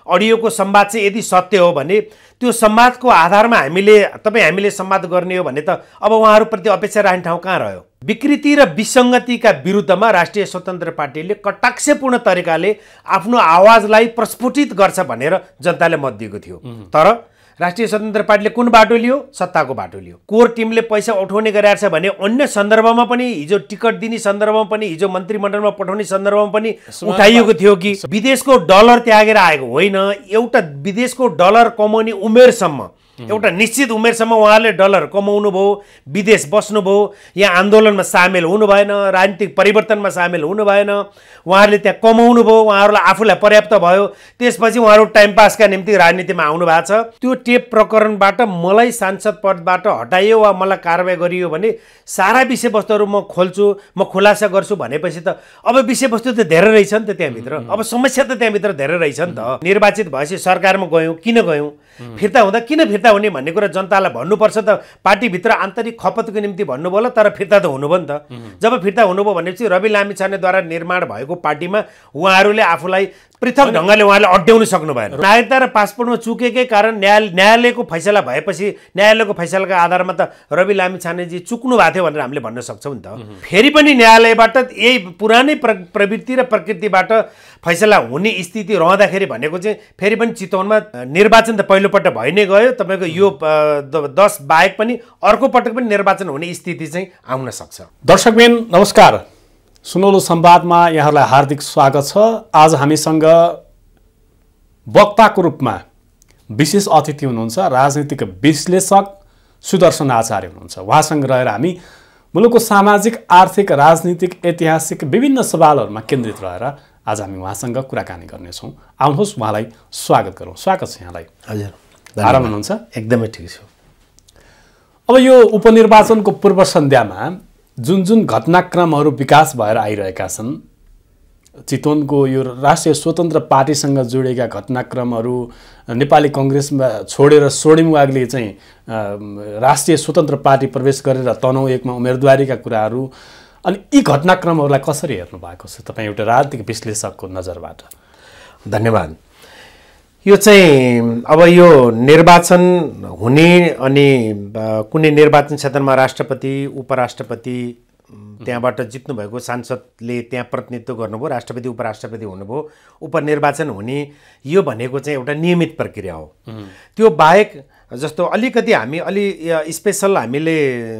अडियोको संवाद चाहिँ यदि सत्य हो भने त्यो संवादको आधारमा हामीले संवाद गर्ने हो भने त अब उहाँहरूप्रति अपेक्षा राख्ने ठाउँ कहाँ रह्यो? विकृति र विसङ्गतिका विरुद्धमा राष्ट्रिय स्वतन्त्र पार्टीले कटाक्षपूर्ण तरिकाले आफ्नो आवाजलाई प्रस्फुटित गर्छ भनेर जनताले मत दिएको थियो। तर राष्ट्रिय स्वतन्त्र पार्टीले कुन बाटो लियो? सत्ताको बाटो लियो। कोर टिमले पैसा उठाउने गरेछ भने अन्य सन्दर्भमा पनि, हिजो टिकट दिने सन्दर्भमा पनि, हिजो मन्त्रीमण्डलमा पठाउने सन्दर्भमा पनि उठाइएको थियो कि विदेशको डलर त्यागेर आएको होइन। एउटा विदेशको डलर कमाउने उमेरसम्म, एउटा निश्चित उमेरसम्म उहाँले डलर कमाउनु भयो, विदेश बस्नुभयो, यहाँ आन्दोलनमा सामेल हुनु भएन, राजनीतिक परिवर्तनमा सामेल हुनु भएन, उहाँहरूले त्यहाँ कमाउनु भयो, उहाँहरूलाई आफूलाई पर्याप्त भयो, त्यसपछि उहाँहरू टाइम पासका निम्ति राजनीतिमा आउनु भएको छ। त्यो टेप प्रकरणबाट मलाई सांसद पदबाट हटाइयो वा मलाई कारबाही गरियो भने सारा विषयवस्तुहरू म खोल्छु, म खुलासा गर्छु भनेपछि त अब विषयवस्तु त धेरै रहेछ नि त त्यहाँभित्र, अब समस्या त त्यहाँभित्र धेरै रहेछ नि त। निर्वाचित भएपछि सरकारमा गयौँ, किन गयौँ? फिर्ता हुँदा किन फिर्ता हुने भन्ने कुरा जनतालाई भन्नुपर्छ त। पार्टीभित्र आन्तरिक खपतको निम्ति भन्नुभयो होला, तर फिर्ता त हुनुभयो नि त। जब फिर्ता हुनुभयो भनेपछि रवि लामिछानेद्वारा निर्माण भएको पार्टीमा उहाँहरूले आफूलाई पृथक ढङ्गले उहाँले अड्याउन सक्नु भएन। नागरिकता र पासपोर्टमा चुकेकै कारण न्यायालयको फैसला भएपछि न्यायालयको फैसलाको आधारमा त रवि लामिछानेजी चुक्नु भएको थियो भनेर हामीले भन्न सक्छौँ नि त। फेरि पनि न्यायालयबाट यही पुरानै प्रवृत्ति र प्रकृतिबाट फैसला हुने स्थिति रहँदाखेरि भनेको चाहिँ फेरि पनि चितवनमा निर्वाचन त पहिलोपल्ट भइ नै गयो। तपाईँको यो 10 बाहेक पनि अर्को पटक पनि निर्वाचन हुने स्थिति चाहिँ आउन सक्छ। दर्शकबिन नमस्कार, सुनौलो संवादमा यहाँहरूलाई हार्दिक स्वागत छ। आज हामीसँग वक्ताको रूपमा विशेष अतिथि हुनुहुन्छ राजनीतिक विश्लेषक सुदर्शन आचार्य हुनुहुन्छ। उहाँसँग रहेर हामी मुलुकको सामाजिक, आर्थिक, राजनीतिक, ऐतिहासिक विभिन्न सवालहरूमा केन्द्रित रहेर आज हामी उहाँसँग कुराकानी गर्नेछौँ। आउनुहोस् उहाँलाई स्वागत गरौँ। स्वागत छ यहाँलाई। हजुर, आराम हुनुहुन्छ? एकदमै ठिक छु। अब यो उपनिर्वाचनको पूर्व सन्ध्यामा जुन जुन घटनाक्रमहरू विकास भएर आइरहेका छन्, चितवनको यो राष्ट्रिय स्वतन्त्र पार्टीसँग जोडिएका घटनाक्रमहरू, नेपाली कङ्ग्रेसमा छोडेर स्वर्णिम वाग्ले चाहिँ राष्ट्रिय स्वतन्त्र पार्टी प्रवेश गरेर तनहुँ 1 मा उम्मेदवारीका कुराहरू, अनि यी घटनाक्रमहरूलाई कसरी हेर्नु भएको छ तपाईँ एउटा राजनीतिक विश्लेषकको नजरबाट? धन्यवाद। यो चाहिँ अब यो निर्वाचन हुने अनि कुनै निर्वाचन क्षेत्रमा राष्ट्रपति, उपराष्ट्रपति, त्यहाँबाट जित्नु भएको सांसदले त्यहाँ प्रतिनिधित्व गर्नुभयो, राष्ट्रपति उपराष्ट्रपति हुनुभयो, उपनिर्वाचन हुने, यो भनेको चाहिँ एउटा नियमित प्रक्रिया हो। त्यो बाहेक जस्तो अलिकति हामी अलि स्पेसल हामीले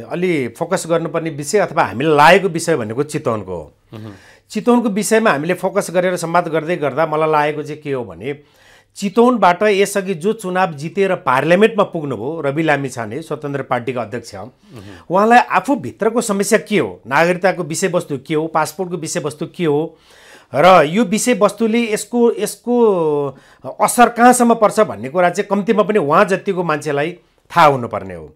अलि फोकस गर्नुपर्ने विषय अथवा हामीलाई लागेको विषय भनेको चितवनको हो। चितवनको विषयमा हामीले फोकस गरेर संवाद गर्दै गर्दा मलाई लागेको चाहिँ के हो भने चितवनबाट यसअघि जो चुनाव जितेर पार्लियामेन्टमा पुग्नुभयो रवि लामिछाने, स्वतन्त्र पार्टीका अध्यक्ष, उहाँलाई आफूभित्रको समस्या के हो, नागरिकताको विषयवस्तु के हो, पासपोर्टको विषयवस्तु के हो र यो विषयवस्तुले यसको असर कहाँसम्म पर्छ भन्ने कुरा चाहिँ कम्तीमा पनि उहाँ जतिको मान्छेलाई थाहा हुनुपर्ने हो।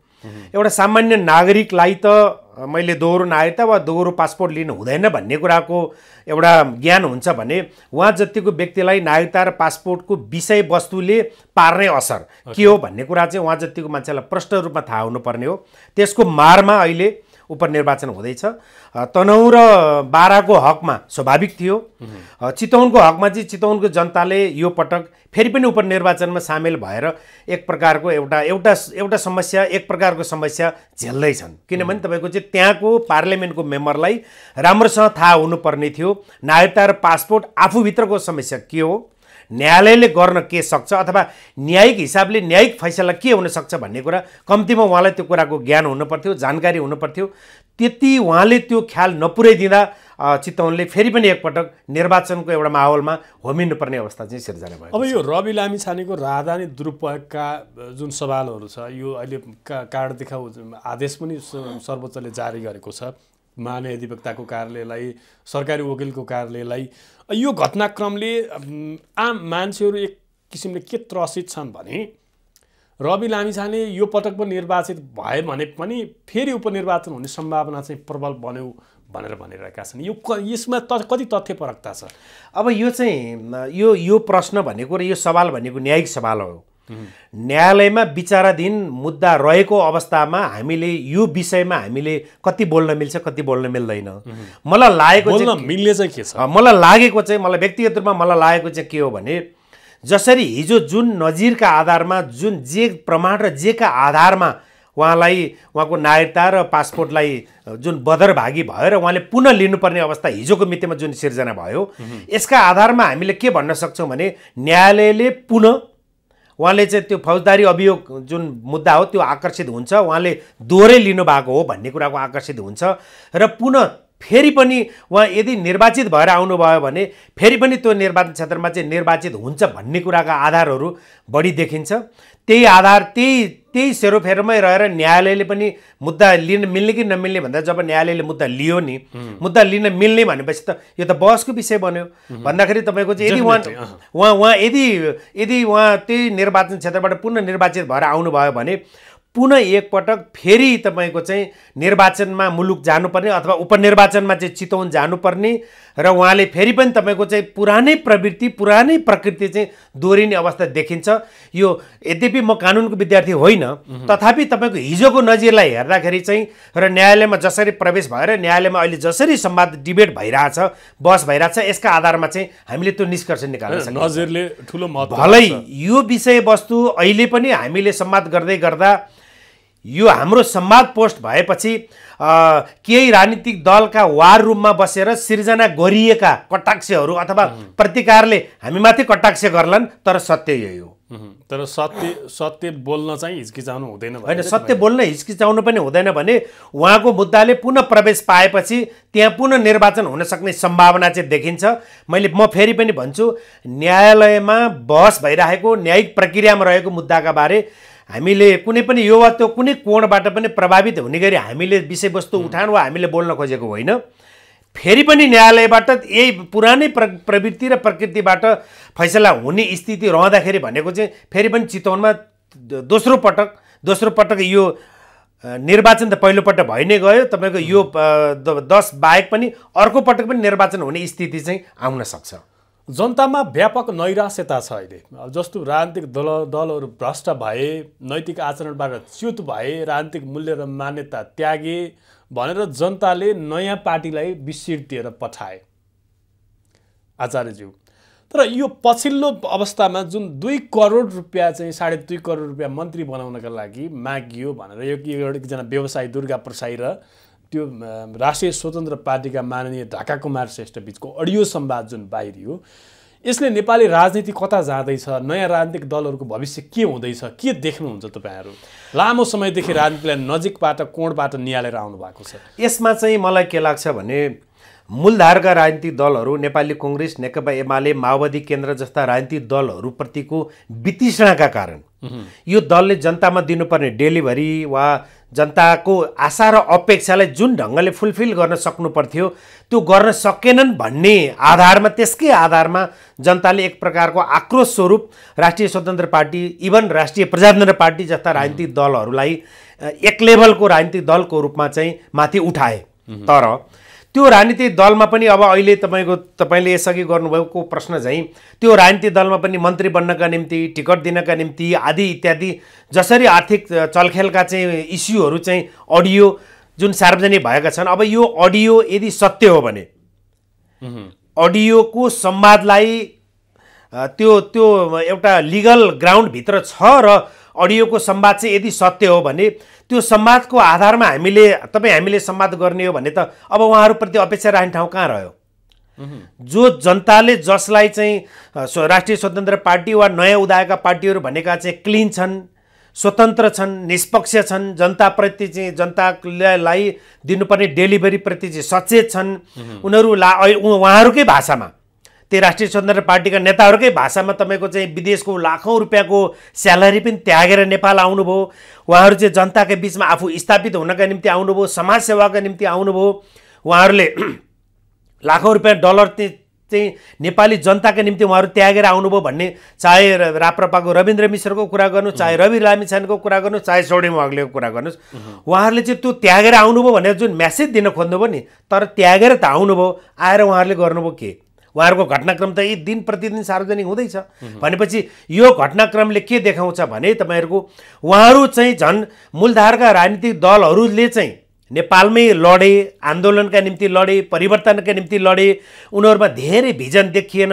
एउटा सामान्य नागरिकलाई त मैले दोहोरो नागरिकता वा दोहोरो पासपोर्ट लिनु हुँदैन भन्ने कुराको एउटा ज्ञान हुन्छ भने उहाँ जतिको व्यक्तिलाई नागरिकता र पासपोर्टको विषयवस्तुले पार्ने असर के हो भन्ने कुरा चाहिँ उहाँ जतिको मान्छेलाई प्रष्ट रूपमा थाहा हुनुपर्ने हो। त्यसको मारमा अहिले उपनिर्वाचन हुँदैछ। तनहुँ र बाराको हकमा स्वाभाविक थियो, चितवनको हकमा चाहिँ चितवनको जनताले यो पटक फेरि पनि उपनिर्वाचनमा सामेल भएर एक प्रकारको एउटा समस्या, एक प्रकारको समस्या झेल्दैछन्। किनभने तपाईँको चाहिँ त्यहाँको पार्लियामेन्टको मेम्बरलाई राम्रोसँग थाहा हुनुपर्ने थियो नागरिकता र पासपोर्ट आफूभित्रको समस्या के हो, न्यायालयले गर्न के सक्छ अथवा न्यायिक हिसाबले न्यायिक फैसला के हुन सक्छ भन्ने कुरा कम्तीमा उहाँलाई त्यो कुराको ज्ञान हुनुपर्थ्यो, जानकारी हुनुपर्थ्यो। त्यति उहाँले त्यो ख्याल नपुर्याइदिँदा चितवनले फेरि पनि एकपटक निर्वाचनको एउटा माहौलमा होमिनुपर्ने अवस्था चाहिँ सिर्जना भयो। अब यो रवि लामिछानेको राजधानी दुरुपयोगका जुन सवालहरू छ, यो अहिले कार्ड देखाउ आदेश पनि सर्वोच्चले जारी गरेको छ, महाधिवक्ताको कार्यालयलाई, सरकारी वकिलको कार्यालयलाई। यो घटनाक्रमले आम मान्छेहरू एक किसिमले के त्रसित छन् भने रवि लामिछाने यो पटक पनि निर्वाचित भए भने पनि फेरि उपनिर्वाचन हुने सम्भावना चाहिँ प्रबल बन्यो भनेर भनिरहेका छन्। यसमा कति तथ्यपरकता छ? अब यो चाहिँ यो प्रश्न भनेको र यो सवाल भनेको न्यायिक सवाल हो। न्यायालयमा विचाराधीन मुद्दा रहेको अवस्थामा हामीले यो विषयमा हामीले कति बोल्न मिल्छ, कति बोल्न मिल्दैन, मलाई लागेको चाहिँ मिल्ने चाहिँ के छ, मलाई लागेको चाहिँ, मलाई व्यक्तिगत रूपमा मलाई लागेको चाहिँ के हो भने जसरी हिजो जुन नजिरका आधारमा जुन जे प्रमाण र जेका आधारमा उहाँलाई उहाँको नागरिकता र पासपोर्टलाई जुन बदरभागी भयो र उहाँले पुनः लिनुपर्ने अवस्था हिजोको मितिमा जुन सिर्जना भयो, यसका आधारमा हामीले के भन्न सक्छौँ भने न्यायालयले पुनः उहाँले चाहिँ त्यो फौजदारी अभियोग जुन मुद्दा हो त्यो आकर्षित हुन्छ, उहाँले दोहोरै लिनुभएको हो भन्ने कुराको आकर्षित हुन्छ र पुनः फेरि पनि उहाँ यदि निर्वाचित भएर आउनुभयो भने फेरि पनि त्यो निर्वाचन क्षेत्रमा चाहिँ निर्वाचित हुन्छ भन्ने कुराका आधारहरू बढी देखिन्छ। त्यही आधार त्यही सेरोफेरोमै रहेर न्यायालयले पनि मुद्दा लिन मिल्ने कि नमिल्ने भन्दा जब न्यायालयले मुद्दा लियो नि, मुद्दा लिन मिल्ने भनेपछि त यो त बहसको विषय बन्यो। भन्दाखेरि तपाईँको चाहिँ यदि उहाँ यदि उहाँ त्यही निर्वाचन क्षेत्रबाट पुनः निर्वाचित भएर आउनुभयो भने पुनः एकपटक फेरि तपाईँको चाहिँ निर्वाचनमा मुलुक जानुपर्ने अथवा उपनिर्वाचनमा चाहिँ चितवन जानुपर्ने र उहाँले फेरि पनि तपाईँको चाहिँ पुरानै प्रवृत्ति पुरानै प्रकृति चाहिँ दोहोरिने अवस्था देखिन्छ। यो यद्यपि म कानुनको विद्यार्थी होइन, तथापि तपाईँको हिजोको नजिरलाई हेर्दाखेरि चाहिँ र न्यायालयमा जसरी प्रवेश भएर न्यायालयमा अहिले जसरी संवाद डिबेट भइरहेछ, बहस भइरहेछ, यसका आधारमा चाहिँ हामीले त्यो निष्कर्ष निकाल्न सक्छौँ। नजिरले ठुलो महत्त्व भलै यो विषयवस्तु अहिले पनि हामीले संवाद गर्दै गर्दा यो हाम्रो संवाद पोस्ट भएपछि केही राजनीतिक दलका वार रुममा बसेर सिर्जना गरिएका कटाक्षहरू अथवा प्रतिकारले हामीमाथि कटाक्ष गर्लान्, तर सत्य यही हो। तर सत्य बोल्न चाहिँ हिचकिचाउनु हुँदैन होइन, सत्य बोल्न हिचकिचाउनु पनि हुँदैन भने उहाँको मुद्दाले पुनः प्रवेश पाएपछि त्यहाँ पुनः निर्वाचन हुन सक्ने सम्भावना चाहिँ देखिन्छ। म फेरि पनि भन्छु, न्यायालयमा बहस भइरहेको न्यायिक प्रक्रियामा रहेको मुद्दाका बारे हामीले कुनै पनि यो वा त्यो कुनै कोणबाट पनि प्रभावित हुने गरी हामीले विषयवस्तु उठान वा हामीले बोल्न खोजेको होइन। फेरि पनि न्यायालयबाट यही पुरानै प्रवृत्ति र प्रकृतिबाट फैसला हुने स्थिति रहँदाखेरि भनेको चाहिँ फेरि पनि चितवनमा दोस्रो पटक यो निर्वाचन त पहिलोपटक भइ नै गयो। तपाईँको यो 10 बाहेक पनि अर्को पटक पनि निर्वाचन हुने स्थिति चाहिँ आउन सक्छ। जनतामा व्यापक नैराश्यता छ अहिले। जस्तो राजनीतिक दलहरू भ्रष्ट भए, नैतिक आचरणबाट च्युत भए, राजनीतिक मूल्य र मान्यता त्यागे भनेर जनताले नयाँ पार्टीलाई विसिर पठाए आचार्यज्यू। तर यो पछिल्लो अवस्थामा जुन 2 करोड रुपियाँ चाहिँ 2.5 करोड रुपियाँ मन्त्री बनाउनका लागि मागियो भनेर एकजना व्यवसायी दुर्गा प्रसाई र त्यो राष्ट्रिय स्वतन्त्र पार्टीका माननीय ढाका कुमार श्रेष्ठ बीचको अडियो संवाद जुन बाहिरियो, यसले नेपाली राजनीति कता जाँदैछ, नयाँ राजनीतिक दलहरूको भविष्य के हुँदैछ, के देख्नुहुन्छ तपाईँहरू? लामो समयदेखि राजनीतिलाई नजिकबाट कोणबाट निहालेर आउनु भएको छ। यसमा चाहिँ मलाई के लाग्छ भने मूलधारका राजनीतिक दलहरू नेपाली कांग्रेस, नेकपा एमाले, माओवादी केन्द्र जस्ता राजनीतिक दलहरूप्रतिको वितृष्णाका कारण यो दलले जनतामा दिनुपर्ने डेलिभरी वा जनताको आशा र अपेक्षालाई जुन ढङ्गले फुलफिल गर्न सक्नु पर्थ्यो त्यो गर्न सकेनन् भन्ने आधारमा, त्यसकै आधारमा जनताले एक प्रकारको आक्रोश स्वरूप राष्ट्रिय स्वतन्त्र पार्टी, इभन राष्ट्रिय प्रजातन्त्र पार्टी जस्ता राजनीतिक दलहरूलाई एक लेभलको राजनीतिक दलको रूपमा चाहिँ माथि उठाए। तर त्यो राजनीतिक दलमा पनि अब अहिले तपाईँले यसअघि गर्नुभएको प्रश्न चाहिँ त्यो राजनीतिक दलमा पनि मन्त्री बन्नका निम्ति, टिकट दिनका निम्ति आदि इत्यादि जसरी आर्थिक चलखेलका चाहिँ इस्युहरू चाहिँ अडियो जुन सार्वजनिक भएका छन्, अब यो अडियो यदि सत्य हो भने अडियोको संवादलाई त्यो एउटा लिगल ग्राउन्डभित्र छ र अडियोको संवाद चाहिँ यदि सत्य हो भने त्यो संवादको आधारमा हामीले संवाद गर्ने हो भने त अब उहाँहरूप्रति अपेक्षा राख्ने ठाउँ कहाँ रह्यो? जो जनताले जसलाई चाहिँ राष्ट्रिय स्वतन्त्र पार्टी वा नयाँ उदाएका पार्टीहरू भनेका चाहिँ क्लिन छन्, स्वतन्त्र छन्, निष्पक्ष छन्, जनताप्रति चाहिँ जनतालाई दिनुपर्ने डेलिभरीप्रति चाहिँ सचेत छन्, उहाँहरूकै भाषामा, त्यो राष्ट्रिय स्वतन्त्र पार्टीका नेताहरूकै भाषामा तपाईँको चाहिँ विदेशको लाखौँ रुपियाँको स्यालेरी पनि त्यागेर नेपाल आउनुभयो। उहाँहरू चाहिँ जनताकै बिचमा आफू स्थापित हुनका निम्ति आउनुभयो, समाजसेवाका निम्ति आउनुभयो। उहाँहरूले लाखौँ रुपियाँ डलर चाहिँ नेपाली जनताका निम्ति उहाँहरू त्यागेर आउनुभयो भन्ने, चाहे राप्रपाको रविन्द्र मिश्रको कुरा गर्नु, चाहे रवि लामिछानेको कुरा गर्नु, चाहे सौडेम वाग्लेको कुरा गर्नुहोस्, उहाँहरूले चाहिँ त्यो त्यागेर आउनुभयो भनेर जुन म्यासेज दिन खोज्नुभयो नि, तर त्यागेर त आउनुभयो, आएर उहाँहरूले गर्नुभयो के? उहाँहरूको घटनाक्रम त यी दिन प्रतिदिन सार्वजनिक हुँदैछ भनेपछि यो घटनाक्रमले के देखाउँछ भने तपाईँहरूको उहाँहरू चाहिँ झन् मूलधारका राजनीतिक दलहरूले चाहिँ नेपालमै लडे, आन्दोलनका निम्ति लडे, परिवर्तनका निम्ति लडे। उनीहरूमा धेरै भिजन देखिएन।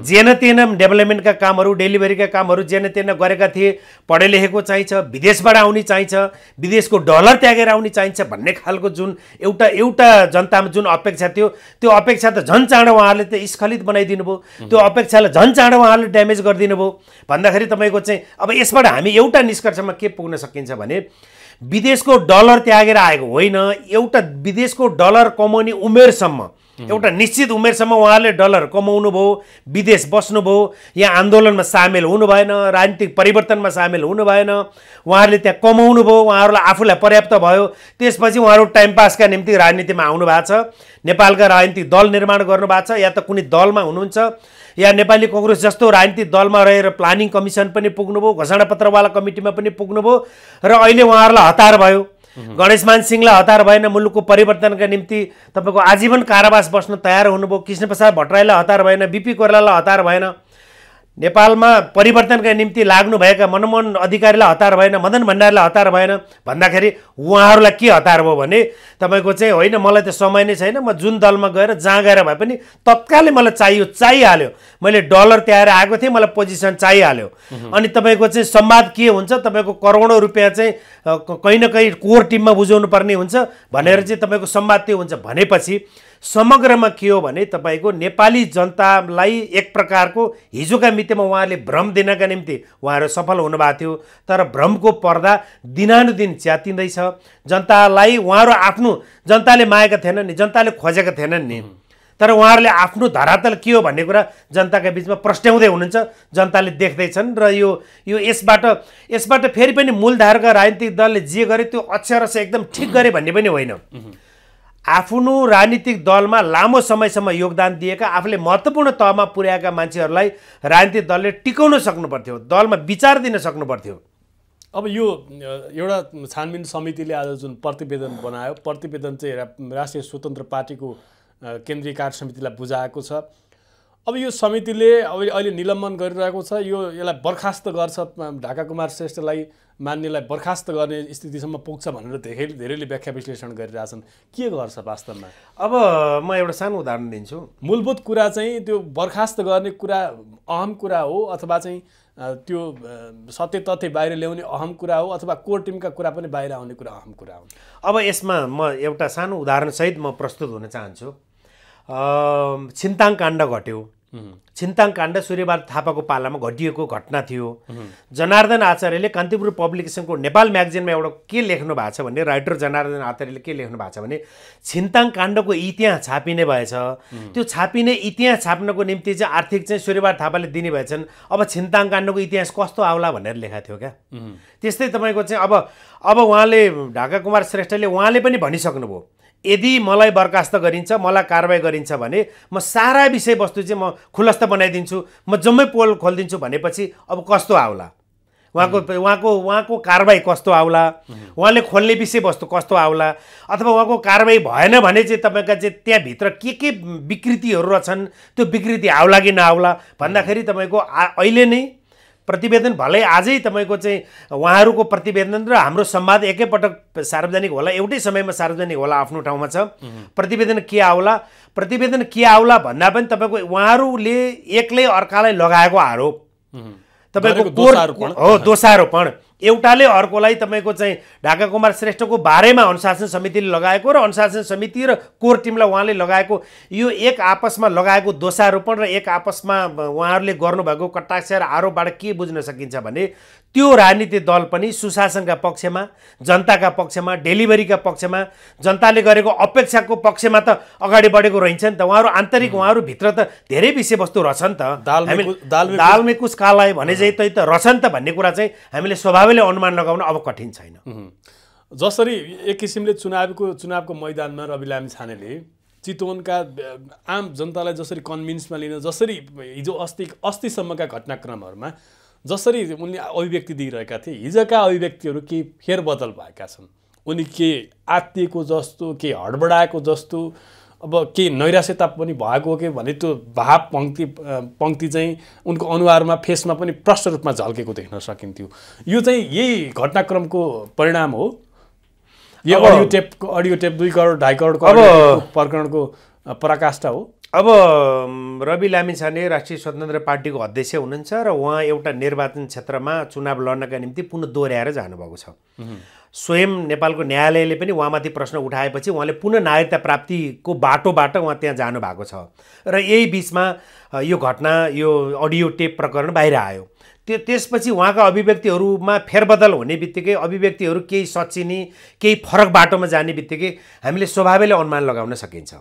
जेन तेन डेभलपमेन्टका कामहरू, डेलिभरीका कामहरू जेन तेन गरेका थिए। पढे लेखेको चाहिन्छ, विदेशबाट आउने चाहिन्छ, विदेशको डलर त्यागेर आउने चाहिन्छ भन्ने खालको जुन एउटा जनतामा जुन अपेक्षा थियो, त्यो अपेक्षा त झन् चाँडो उहाँहरूले त स्खलित बनाइदिनु भयो। त्यो अपेक्षालाई झन् चाँडो उहाँहरूले ड्यामेज गरिदिनु भयो भन्दाखेरि तपाईँको चाहिँ अब यसबाट हामी एउटा निष्कर्षमा के पुग्न सकिन्छ भने विदेशको डलर त्यागेर आएको होइन, एउटा विदेशको डलर कमाउने उमेरसम्म, एउटा निश्चित उमेरसम्म उहाँहरूले डलर कमाउनु भयो, विदेश बस्नुभयो, यहाँ आन्दोलनमा सामेल हुनु भएन, राजनीतिक परिवर्तनमा सामेल हुनु भएन, उहाँहरूले त्यहाँ कमाउनु भयो, उहाँहरूलाई आफूलाई पर्याप्त भयो। त्यसपछि उहाँहरू टाइम पासका निम्ति राजनीतिमा आउनु भएको छ, नेपालका राजनीतिक दल निर्माण गर्नुभएको छ, या त कुनै दलमा हुनुहुन्छ, या नेपाली कांग्रेस जस्तो राजनीतिक दलमा रहेर प्लानिङ कमिसन पनि पुग्नुभयो, घोषणापत्रवाला कमिटीमा पनि पुग्नुभयो र अहिले उहाँहरूलाई हतार भयो। गणेशमान सिंहलाई हतार भएन, मुलुकको परिवर्तनका निम्ति तपाईँको आजीवन कारावास बस्न तयार हुनुभयो। कृष्णप्रसाद भट्टराईलाई हतार भएन, बीपी कोइरालालाई हतार भएन, नेपालमा परिवर्तनका निम्ति लाग्नुभएका मनमोहन अधिकारीलाई हतार भएन, मदन भण्डारीलाई हतार भएन भन्दाखेरि उहाँहरूलाई के हतार भयो भने तपाईँको चाहिँ होइन मलाई त समय नै छैन, म जुन दलमा गएर जहाँ गएर भए पनि तत्कालै मलाई चाहिहाल्यो, मैले डलर त्याएर आएको थिएँ, मलाई पोजिसन चाहिहाल्यो। अनि तपाईँको चाहिँ संवाद के हुन्छ, तपाईँको करोडौँ रुपियाँ चाहिँ कहीँ न कहीँ कोर टिममा बुझाउनु पर्ने हुन्छ भनेर चाहिँ तपाईँको संवाद त्यो हुन्छ भनेपछि समग्रमा के हो भने तपाईँको नेपाली जनतालाई एक प्रकारको हिजोका मितिमा उहाँहरूले भ्रम दिनका निम्ति उहाँहरू सफल हुनुभएको थियो, तर भ्रमको पर्दा दिनानुदिन च्यातिँदैछ। जनतालाई उहाँहरू आफ्नो जनताले मागेका थिएनन् नि, जनताले खोजेका थिएनन् नि, तर उहाँहरूले आफ्नो धरातल के हो भन्ने कुरा जनताका बिचमा प्रस्ट्याउँदै हुनुहुन्छ, जनताले देख्दैछन्। र यो यसबाट फेरि पनि मूलधारका राजनीतिक दलले जे गरे त्यो अक्षरश एकदम ठिक गरे भन्ने पनि होइन। आफ्नो राजनीतिक दलमा लामो समयसम्म योगदान दिएका, आफूले महत्त्वपूर्ण तहमा पुर्याएका मान्छेहरूलाई राजनीतिक दलले टिकाउन सक्नु पर्थ्यो, दलमा विचार दिन सक्नु पर्थ्यो। अब यो एउटा छानबिन समितिले आज जुन प्रतिवेदन बनायो, प्रतिवेदन चाहिँ राष्ट्रिय स्वतन्त्र पार्टीको केन्द्रीय कार्य समितिलाई बुझाएको छ। अब यो समितिले अहिले निलम्बन गरिरहेको छ, यसलाई बर्खास्त गर्छ, ढाका कुमार श्रेष्ठलाई मान्यलाई बर्खास्त गर्ने स्थितिसम्म पुग्छ भनेर धेरैले व्याख्या विश्लेषण गरिरहेछन्। के गर्छ वास्तवमा? अब म एउटा सानो उदाहरण दिन्छु। मूलभूत कुरा चाहिँ त्यो बर्खास्त गर्ने कुरा अहम कुरा हो, अथवा चाहिँ त्यो सत्य तथ्य बाहिर ल्याउने अहम कुरा हो, अथवा कोर टिमका कुरा पनि बाहिर आउने कुरा अहम कुरा हो? अब यसमा म एउटा सानो उदाहरणसहित म प्रस्तुत हुन चाहन्छु। छिन्ताङ काण्ड घट्यो, छिन्ताङ काण्ड सूर्यबहादुर थापाको पालामा घटिएको घटना थियो। जनार्दन आचार्यले कान्तिपुर पब्लिकेसनको नेपाल म्यागजिनमा एउटा के लेख्नु भएको छ भने, राइटर जनार्दन आचार्यले के लेख्नु भएको छ भने छिन्ताङ काण्डको इतिहास छापिने भएछ, त्यो छापिने इतिहास छाप्नको निम्ति चाहिँ आर्थिक चाहिँ सूर्यबहादुर थापाले दिने भएछन्, अब छिन्ताङ काण्डको इतिहास कस्तो आउला भनेर लेखाएको थियो क्या। त्यस्तै तपाईँको चाहिँ अब उहाँले ढाका कुमार श्रेष्ठले उहाँले पनि भनिसक्नुभयो, यदि मलाई बर्खास्त गरिन्छ, मलाई कारबाही गरिन्छ भने म सारा विषयवस्तु चाहिँ म खुलस्त बनाइदिन्छु, म जम्मै पोल खोलिदिन्छु भनेपछि अब कस्तो आउला, उहाँको कारबाही कस्तो आउला, उहाँले खोल्ने विषयवस्तु कस्तो आउला, अथवा उहाँको कारबाही भएन भने चाहिँ तपाईँका चाहिँ त्यहाँभित्र के विकृतिहरू रहेछन्, त्यो विकृति आउला कि नआउला भन्दाखेरि तपाईँको अहिले नै प्रतिवेदन भलै आजै तपाईँको चाहिँ उहाँहरूको प्रतिवेदन र हाम्रो संवाद एकैपटक सार्वजनिक होला, एउटै समयमा सार्वजनिक होला, आफ्नो ठाउँमा छ। प्रतिवेदन के आउला भन्दा पनि तपाईँको उहाँहरूले एक्लै अर्कालाई लगाएको आरोप, तपाईँको दोषारोपण, एउटाले अर्कोलाई तपाईँको चाहिँ ढाका कुमार श्रेष्ठको बारेमा अनुशासन समितिले लगाएको र अनुशासन समिति र कोर टिमलाई उहाँले लगाएको यो एक आपसमा लगाएको दोषारोपण र एक आपसमा उहाँहरूले गर्नुभएको कटाक्ष र आरोपबाट के बुझ्न सकिन्छ भने त्यो राजनीतिक दल पनि सुशासनका पक्षमा, जनताका पक्षमा, डेलिभरीका पक्षमा, जनताले गरेको अपेक्षाको पक्षमा त अगाडि बढेको रहन्छ नि त। उहाँहरू आन्तरिक उहाँहरूभित्र त धेरै विषयवस्तु रहेछ नि त, दालमे कुछ काला भने चाहिँ त रहेछ नि त भन्ने कुरा चाहिँ हामीले स्वभावले अनुमान लगाउन अब कठिन छैन। जसरी एक किसिमले चुनावको मैदानमा रवि लामिछानेले चितवनका आम जनतालाई जसरी कन्भिन्समा लिन, जसरी हिजो अस्तिसम्मका घटनाक्रमहरूमा जसरी उनले अभिव्यक्ति दिइरहेका थिए, हिजोका अभिव्यक्तिहरू के फेरबदल भएका छन्। उनी के आत्तिएको जस्तो, के हडबडाएको जस्तो, अब के नैराश्यता पनि भएको हो कि भने त्यो भाव पङ्क्ति चाहिँ उनको अनुहारमा, फेसमा पनि प्रष्ट रूपमा झल्केको देख्न सकिन्थ्यो। यो चाहिँ यही घटनाक्रमको परिणाम हो। यो अडियो टेप 2 करोड 2.5 करोडको प्रकरणको पराकाष्ठा हो। अब रवि लामिछाने राष्ट्रिय स्वतन्त्र पार्टीको अध्यक्ष हुनुहुन्छ र उहाँ एउटा निर्वाचन क्षेत्रमा चुनाव लड्नका निम्ति पुनः दोहोऱ्याएर जानुभएको छ। स्वयं नेपालको न्यायालयले पनि उहाँमाथि प्रश्न उठाएपछि उहाँले पुनः नागरिकता प्राप्तिको बाटोबाट उहाँ त्यहाँ जानुभएको छ र यही बिचमा यो घटना यो अडियो टेप प्रकरण बाहिर आयो। त्यसपछि उहाँका अभिव्यक्तिहरूमा फेरबदल हुने बित्तिकै अभिव्यक्तिहरू केही सच्चिने केही फरक बाटोमा जाने बित्तिकै हामीले स्वभावैले अनुमान लगाउन सकिन्छ।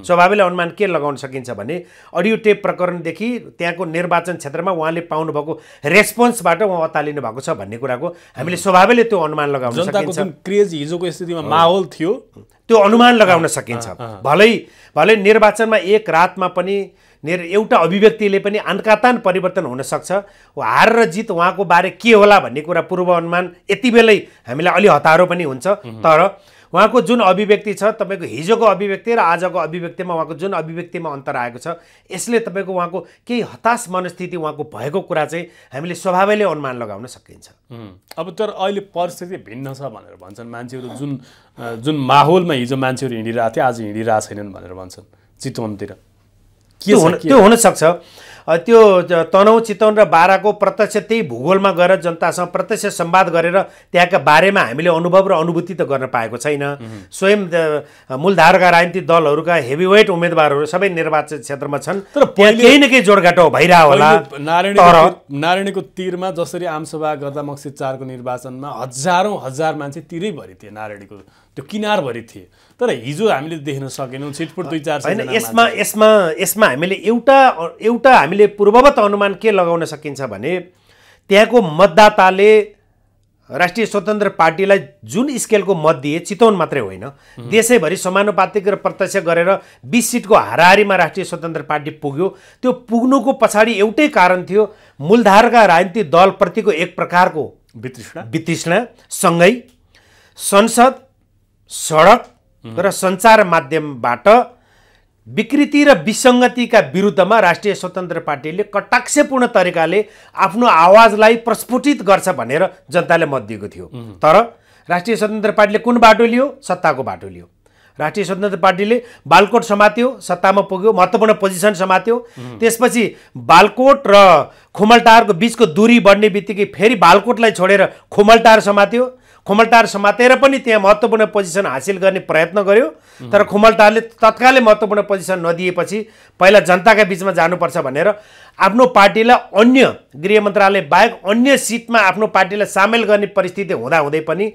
स्वभावैले अनुमान के लगाउन सकिन्छ भने अडियो टेप प्रकरणदेखि त्यहाँको निर्वाचन क्षेत्रमा उहाँले पाउनुभएको रेस्पोन्सबाट उहाँ अतालिनु भएको छ भन्ने कुराको हामीले स्वभावैले त्यो अनुमान लगाउन सकिन्छ। जनताको जुन क्रेज हिजोको स्थितिमा माहौल थियो त्यो अनुमान लगाउन सकिन्छ। भलै निर्वाचनमा एक रातमा पनि एउटा अभिव्यक्तिले पनि आन्कातान परिवर्तन हुन सक्छ। हार र जित उहाँको बारे के होला भन्ने कुरा पूर्व अनुमान यति बेलै हामीलाई अलि हतारो पनि हुन्छ। तर उहाँको जुन अभिव्यक्ति छ तपाईँको हिजोको अभिव्यक्ति र आजको अभिव्यक्तिमा उहाँको जुन अभिव्यक्तिमा अन्तर आएको छ यसले तपाईँको उहाँको केही हताश मनस्थिति उहाँको भएको कुरा चाहिँ हामीले स्वभावैले अनुमान लगाउन सकिन्छ। अब तर अहिले परिस्थिति भिन्न छ भनेर भन्छन् मान्छेहरू। जुन माहौलमा हिजो मान्छेहरू हिँडिरहेको थियो आज हिँडिरहेको छैनन् भनेर भन्छन् चितवनतिर। त्यो हुनसक्छ। त्यो तनहुँ चितवन र बाराको प्रत्यक्ष त्यही भूगोलमा गएर जनतासँग प्रत्यक्ष संवाद गरेर त्यहाँका बारेमा हामीले अनुभव र अनुभूति त गर्न पाएको छैन। स्वयं मूलधारका राजनीतिक दलहरूका हेभीवेट उम्मेदवारहरू सबै निर्वाचन क्षेत्रमा छन् तर केही न केही जोडघाटो भइरह होला। नारायणीको तीरमा जसरी आमसभा गर्दा मक्सिर 4 को निर्वाचनमा हजार मान्छे तिरैभरि थिए, नारायणीको त्यो किनारभरि थिए। तर हिजो हामीले देख्न सकेनौँ छिटपुट 2-4 हैन। यसमा हामीले एउटा हामीले पूर्ववत अनुमान के लगाउन सकिन्छ भने त्यहाँको मतदाताले राष्ट्रिय स्वतन्त्र पार्टीलाई जुन स्केलको मत दिए चितवन मात्रै होइन देशैभरि समानुपातिक र प्रत्यक्ष गरेर 20 सिटको हाराहारीमा राष्ट्रिय स्वतन्त्र पार्टी पुग्यो। त्यो पुग्नुको पछाडि एउटै कारण थियो, मूलधारका राजनीतिक दलप्रतिको एक प्रकारको वितृष्णा सँगै संसद सडक र सञ्चार माध्यमबाट विकृति र विसङ्गतिका विरुद्धमा राष्ट्रिय स्वतन्त्र पार्टीले कटाक्षपूर्ण तरिकाले आफ्नो आवाजलाई प्रस्फुटित गर्छ भनेर जनताले मत दिएको थियो। तर राष्ट्रिय स्वतन्त्र पार्टीले कुन बाटो लियो? सत्ताको बाटो लियो। राष्ट्रिय स्वतन्त्र पार्टीले बालकोट समात्यो, सत्तामा पुग्यो, महत्त्वपूर्ण पोजिसन समात्यो। त्यसपछि बालकोट र खुमलटारको बिचको दूरी बढ्ने बित्तिकै फेरि बालकोटलाई छोडेर खुमलटार समात्यो। खुमलटार समातेर पनि त्यहाँ महत्त्वपूर्ण पोजिसन हासिल गर्ने प्रयत्न गर्यो। तर खुमलटारले तत्कालै महत्त्वपूर्ण पोजिसन नदिएपछि पहिला जनताका बिचमा जानुपर्छ भनेर आफ्नो पार्टीलाई अन्य गृह मन्त्रालय बाहेक अन्य सिटमा आफ्नो पार्टीलाई सामेल गर्ने परिस्थिति हुँदाहुँदै पनि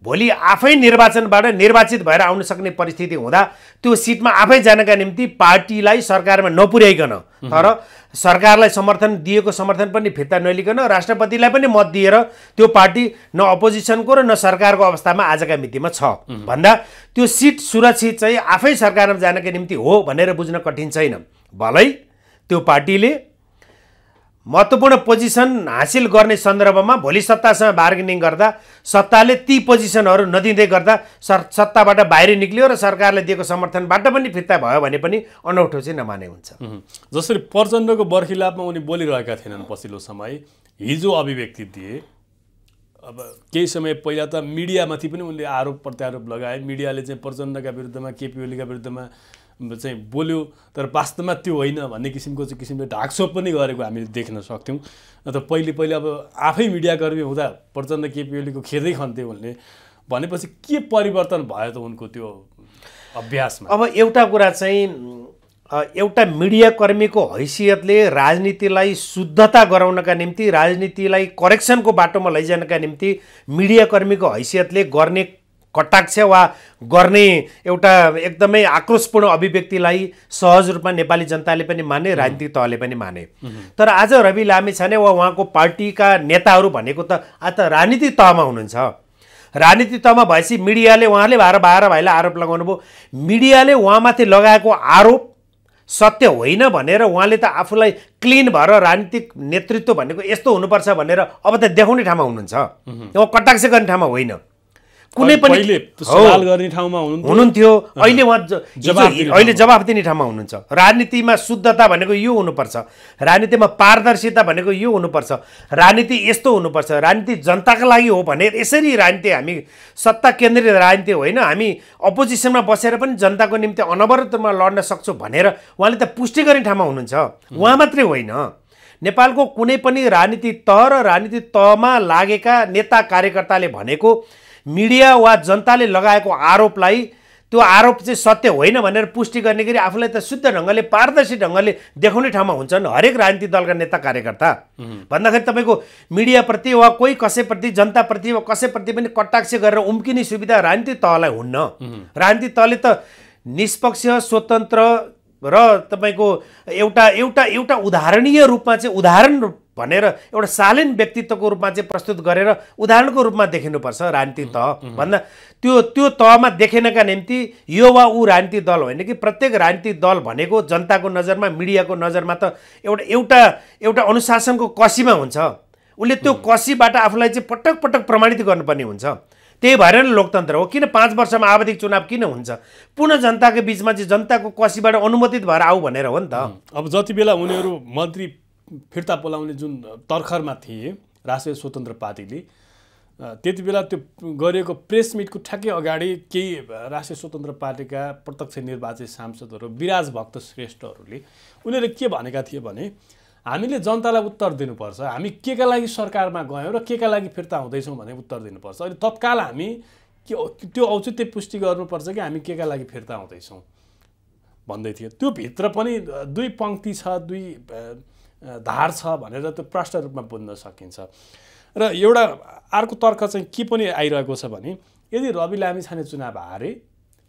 भोलि आफै निर्वाचनबाट निर्वाचित भएर आउन सक्ने परिस्थिति हुँदा त्यो सिटमा आफै जानका निम्ति पार्टीलाई सरकारमा नपुर्याइकन तर सरकारलाई समर्थन दिएको समर्थन पनि फिर्ता नलिकन राष्ट्रपतिलाई पनि मत दिएर त्यो पार्टी न अपोजिसनको र न सरकारको अवस्थामा आजका मितिमा छ भन्दा त्यो सिट सुरक्षित चाहिँ आफै सरकारमा जानका निम्ति हो भनेर बुझ्न कठिन छैन। भलै त्यो पार्टीले महत्त्वपूर्ण पोजिसन हासिल गर्ने सन्दर्भमा भोलि सत्तासँग बार्गेनिङ गर्दा सत्ताले ती पोजिसनहरू नदिँदै गर्दा सत्ताबाट बाहिर निक्लियो र सरकारले दिएको समर्थनबाट पनि फिर्ता भयो भने पनि अनौठो चाहिँ नमाने हुन्छ। जसरी प्रचण्डको बर्खिलापमा उनी बोलिरहेका थिएनन् पछिल्लो समय, हिजो अभिव्यक्ति दिए। अब केही समय पहिला त मिडियामाथि पनि उनले आरोप प्रत्यारोप लगाए। मिडियाले चाहिँ प्रचण्डका विरुद्धमा केपी ओलीका विरुद्धमा चाहिँ बोल्यो तर वास्तवमा त्यो होइन भन्ने किसिमले ढाकछोप पनि गरेको हामीले देख्न सक्थ्यौँ। त पहिले अब आफै मिडियाकर्मी हुँदा प्रचण्ड केपी ओलीको खेदै खन्थे उनले भनेपछि के परिवर्तन भयो त उनको त्यो अभ्यासमा? अब एउटा कुरा चाहिँ एउटा मिडियाकर्मीको हैसियतले राजनीतिलाई शुद्धता गराउनका निम्ति राजनीतिलाई करेक्सनको बाटोमा लैजानका निम्ति मिडियाकर्मीको हैसियतले गर्ने कटाक्ष वा गर्ने एउटा एकदमै आक्रोशपूर्ण अभिव्यक्तिलाई सहज रूपमा नेपाली जनताले पनि माने, राजनीतिक तहले पनि माने। तर आज रवि लामिछाने वा उहाँको पार्टीका नेताहरू भनेको त आज राजनीतिक तहमा हुनुहुन्छ। राजनीतिक तहमा भएपछि मिडियाले उहाँले बाह्र भाइलाई आरोप लगाउनु भयो। मिडियाले उहाँमाथि लगाएको आरोप सत्य होइन भनेर उहाँले त आफूलाई क्लिन भएर राजनीतिक नेतृत्व भनेको यस्तो हुनुपर्छ भनेर अब त देखाउने ठाउँमा हुनुहुन्छ, उहाँ कटाक्ष गर्ने ठाउँमा होइन। कुनै पनि पहिले सवाल गर्ने ठाउँमा हुनुहुन्थ्यो। अहिले उहाँ अहिले जवाफ दिने ठाउँमा हुनुहुन्छ। राजनीतिमा शुद्धता भनेको यो हुनुपर्छ, राजनीतिमा पारदर्शिता भनेको यो हुनुपर्छ, राजनीति यस्तो हुनुपर्छ, राजनीति जनताका लागि हो भने यसरी राजनीति, हामी सत्ता केन्द्रित राजनीति होइन, हामी अपोजिसनमा बसेर पनि जनताको निम्ति अनवरतमा लड्न सक्छौँ भनेर उहाँले त पुष्टि गर्ने ठाउँमा हुनुहुन्छ। उहाँ मात्रै होइन, नेपालको कुनै पनि राजनीति तह र राजनीति तहमा लागेका नेता कार्यकर्ताले भनेको मिडिया वा जनताले लगाएको आरोपलाई, त्यो आरोप चाहिँ सत्य होइन भनेर पुष्टि गर्ने गरी आफूलाई त शुद्ध ढङ्गले पारदर्शी ढङ्गले देखाउने ठाउँमा हुन्छन् हरेक राजनीतिक दलका नेता कार्यकर्ता। भन्दाखेरि तपाईँको मिडियाप्रति वा कोही कसैप्रति, जनताप्रति वा कसैप्रति पनि कटाक्ष गरेर उम्किने सुविधा राजनीतिक तहलाई हुन्न। राजनीतिक तहले त निष्पक्ष, स्वतन्त्र र तपाईँको एउटा एउटा एउटा उदाहरणीय रूपमा चाहिँ, उदाहरण भनेर एउटा शालीन व्यक्तित्वको रूपमा चाहिँ प्रस्तुत गरेर उदाहरणको रूपमा देखिनुपर्छ राजनीतिक तह भन्दा त्यो तहमा देखेनका निम्ति यो वा ऊ राजनीतिक दल होइन कि प्रत्येक राजनीतिक दल भनेको जनताको नजरमा, मिडियाको नजरमा त एउटा अनुशासनको कसीमा हुन्छ। उसले त्यो कसीबाट आफूलाई चाहिँ पटक पटक प्रमाणित गर्नुपर्ने हुन्छ। त्यही भएर नै लोकतन्त्र हो। किन 5 वर्षमा आवधिक चुनाव किन हुन्छ? पुनः जनताको बिचमा चाहिँ जनताको कसीबाट अनुमोदित भएर आऊ भनेर हो नि त। अब जति बेला उनीहरू मन्त्री फिर्ता बोलाउने जुन तर्खरमा थिए राष्ट्रिय स्वतन्त्र पार्टीले, त्यति बेला त्यो गरिएको प्रेस मिटको ठ्याक्कै अगाडि केही राष्ट्रिय स्वतन्त्र पार्टीका प्रत्यक्ष निर्वाचित सांसदहरू, विराज भक्त श्रेष्ठहरूले उनीहरूले के भनेका थिए भने हामीले जनतालाई उत्तर दिनुपर्छ, हामी के का लागि सरकारमा गयौँ र के का लागि फिर्ता हुँदैछौँ भने उत्तर दिनुपर्छ। अहिले तत्काल हामी त्यो औचित्य पुष्टि गर्नुपर्छ कि हामी के का लागि फिर्ता हुँदैछौँ भन्दै थियो। त्यो भित्र पनि 2 पङ्क्ति छ, 2 धार छ भनेर त्यो प्रष्ट रूपमा बुझ्न सकिन्छ। र एउटा अर्को तर्क चाहिँ के पनि आइरहेको छ भने यदि रवि लामिछाने चुनाव हारे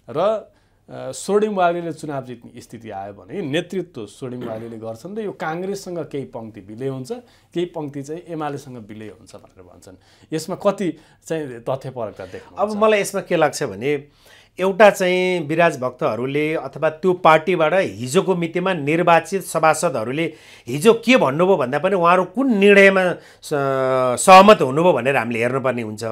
र स्वर्णिम वाग्लेले चुनाव जित्ने स्थिति आयो भने नेतृत्व स्वर्णिम वाग्लेले गर्छन् र यो काङ्ग्रेससँग केही पङ्क्ति विलय हुन्छ, केही पङ्क्ति चाहिँ एमालेसँग विलय हुन्छ भनेर भन्छन्। यसमा कति चाहिँ तथ्यपरकता देख्नु? अब मलाई यसमा के लाग्छ भने एउटा चाहिँ विराज भक्तहरूले अथवा त्यो पार्टीबाट हिजोको मितिमा निर्वाचित सभासदहरूले हिजो के भन्नुभयो भन्दा पनि उहाँहरू कुन निर्णयमा सहमत हुनुभयो भनेर हामीले हेर्नुपर्ने हुन्छ।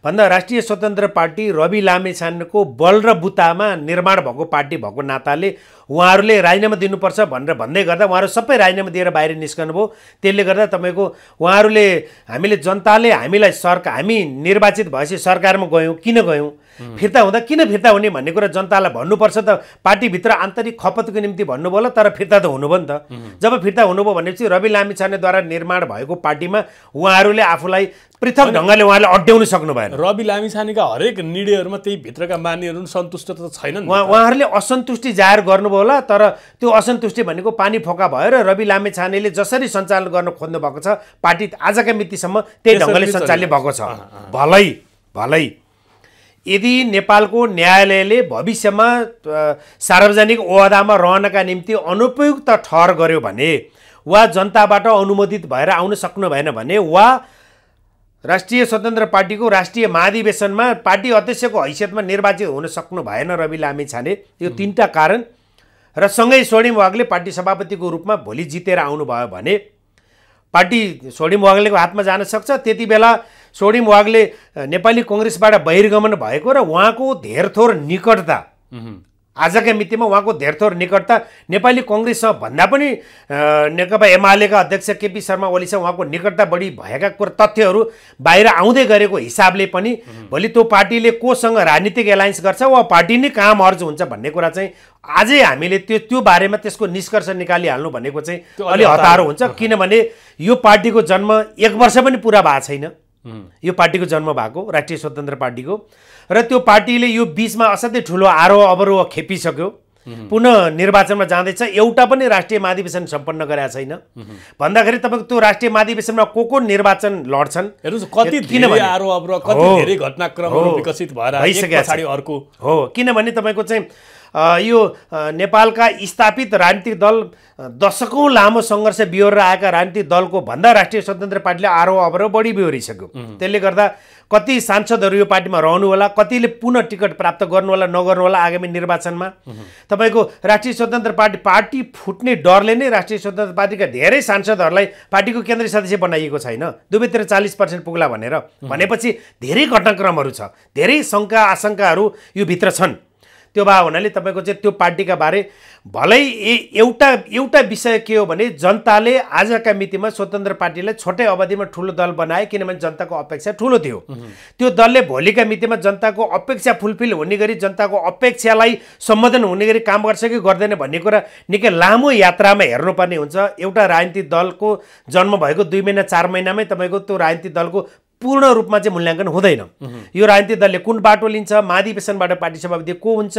भन्दा राष्ट्रिय स्वतन्त्र पार्टी रवि लामिछानेको बल र बुतामा निर्माण भएको पार्टी भएको नाताले उहाँहरूले राजीनामा दिनुपर्छ भनेर भन्दै गर्दा उहाँहरू सबै राजीनामा दिएर बाहिर निस्कनुभयो। त्यसले गर्दा तपाईँको उहाँहरूले हामीले जनताले हामीलाई हामी निर्वाचित भएपछि सरकारमा गयौँ, किन गयौँ, फिर्ता हुँदा किन फिर्ता हुने भन्ने कुरा जनतालाई भन्नुपर्छ त। पार्टीभित्र आन्तरिक खपतको निम्ति भन्नुभयो होला, तर फिर्ता त हुनुभयो नि त। जब फिर्ता हुनुभयो भनेपछि रवि लामिछानेद्वारा निर्माण भएको पार्टीमा उहाँहरूले आफूलाई पृथक ढङ्गले उहाँले अड्याउन सक्नु भएन। रवि लामिछानेका हरेक निर्णयहरूमा त्यही भित्रका मान्यहरू सन्तुष्ट त छैनन्। उहाँहरूले असन्तुष्टि जाहेर गर्नुभयो होला, तर त्यो असन्तुष्टि भनेको पानी फोका भएर रवि लामिछानेले जसरी सञ्चालन गर्न खोज्नु भएको छ पार्टी आजका मितिसम्म त्यही ढङ्गले सञ्चालन भएको छ। भलै यदि नेपालको न्यायालयले भविष्यमा सार्वजनिक ओहदामा रहनका निम्ति अनुपयुक्त ठहर गर्यो भने वा जनताबाट अनुमोदित भएर आउन सक्नु भएन भने वा राष्ट्रिय स्वतन्त्र पार्टीको राष्ट्रिय महाधिवेशनमा पार्टी अध्यक्षको हैसियतमा निर्वाचित हुन सक्नु भएन रवि लामिछाने, यो 3टा कारण र सँगै स्वर्णिम वाग्ले पार्टी सभापतिको रूपमा भोलि जितेर आउनुभयो भने पार्टी स्वर्णिम वाग्लेको हातमा जान सक्छ। त्यति बेला स्वर्णिम वाग्ले नेपाली कङ्ग्रेसबाट बहिर्गमन भएको र उहाँको धेरथोर निकटता, आजका मितिमा उहाँको धेरथोर निकटता नेपाली कङ्ग्रेससँग भन्दा पनि नेकपा एमालेका अध्यक्ष केपी शर्मा ओलीसँग उहाँको निकटता बढी भएका कुरा तथ्यहरू बाहिर आउँदै गरेको हिसाबले पनि भोलि त्यो पार्टीले कोसँग राजनीतिक एलायन्स गर्छ वा पार्टी नै कहाँ मर्ज हुन्छ भन्ने कुरा चाहिँ आजै हामीले त्यो बारेमा त्यसको निष्कर्ष निकालिहाल्नु भनेको चाहिँ अलि हतारो हुन्छ। किनभने यो पार्टीको जन्म 1 वर्ष पनि पुरा भएको छैन। यो पार्टीको जन्म भएको राष्ट्रिय स्वतन्त्र पार्टीको, र त्यो पार्टीले यो बीचमा असाध्यै ठुलो आरोह अवरोह खेपिसक्यो, पुनः निर्वाचनमा जाँदैछ, एउटा पनि राष्ट्रिय महाधिवेशन सम्पन्न गरेका छैन। भन्दाखेरि तपाईँको त्यो राष्ट्रिय महाधिवेशनमा को निर्वाचन लड्छन्, कति धेरै आरोह अवरोह, कति धेरै घटनाक्रमहरू विकसित भएर एक पछाडि अर्को हो। किनभने तपाईँको चाहिँ यो नेपालका स्थापित राजनीतिक दल दशकौँ लामो सङ्घर्ष बिहोरेर आएका राजनीतिक दलको भन्दा राष्ट्रिय स्वतन्त्र पार्टीले आरोह अवरोह बढी बिहोरिसक्यो। त्यसले गर्दा कति सांसदहरू यो पार्टीमा रहनु होला, कतिले पुनः टिकट प्राप्त गर्नु होला नगर्नु होला आगामी निर्वाचनमा। तपाईँको राष्ट्रिय स्वतन्त्र पार्टी फुट्ने डरले नै राष्ट्रिय स्वतन्त्र पार्टीका धेरै सांसदहरूलाई पार्टीको केन्द्रीय सदस्य बनाइएको छैन, दुवैतिर 40% पुग्ला भनेर। भनेपछि धेरै घटनाक्रमहरू छ, धेरै शङ्का आशंकाहरू यो भित्र छन्। त्यो भए हुनाले तपाईँको चाहिँ त्यो पार्टीका बारे भलै एउटा विषय के हो भने जनताले आजका मितिमा स्वतन्त्र पार्टीलाई छोटै अवधिमा ठुलो दल बनाए, किनभने जनताको अपेक्षा ठुलो थियो। त्यो दलले भोलिका मितिमा जनताको अपेक्षा फुलफिल हुने गरी, जनताको अपेक्षालाई सम्बोधन हुने गरी काम गर्छ कि गर्दैन भन्ने कुरा निकै लामो यात्रामा हेर्नुपर्ने हुन्छ। एउटा राजनीतिक दलको जन्म भएको 2 महिना 4 महिनामै तपाईँको त्यो राजनीतिक दलको पूर्ण रूपमा चाहिँ मूल्याङ्कन हुँदैन। यो राजनीतिक दलले कुन बाटो लिन्छ, महाधिवेशनबाट पार्टी सभापति को हुन्छ,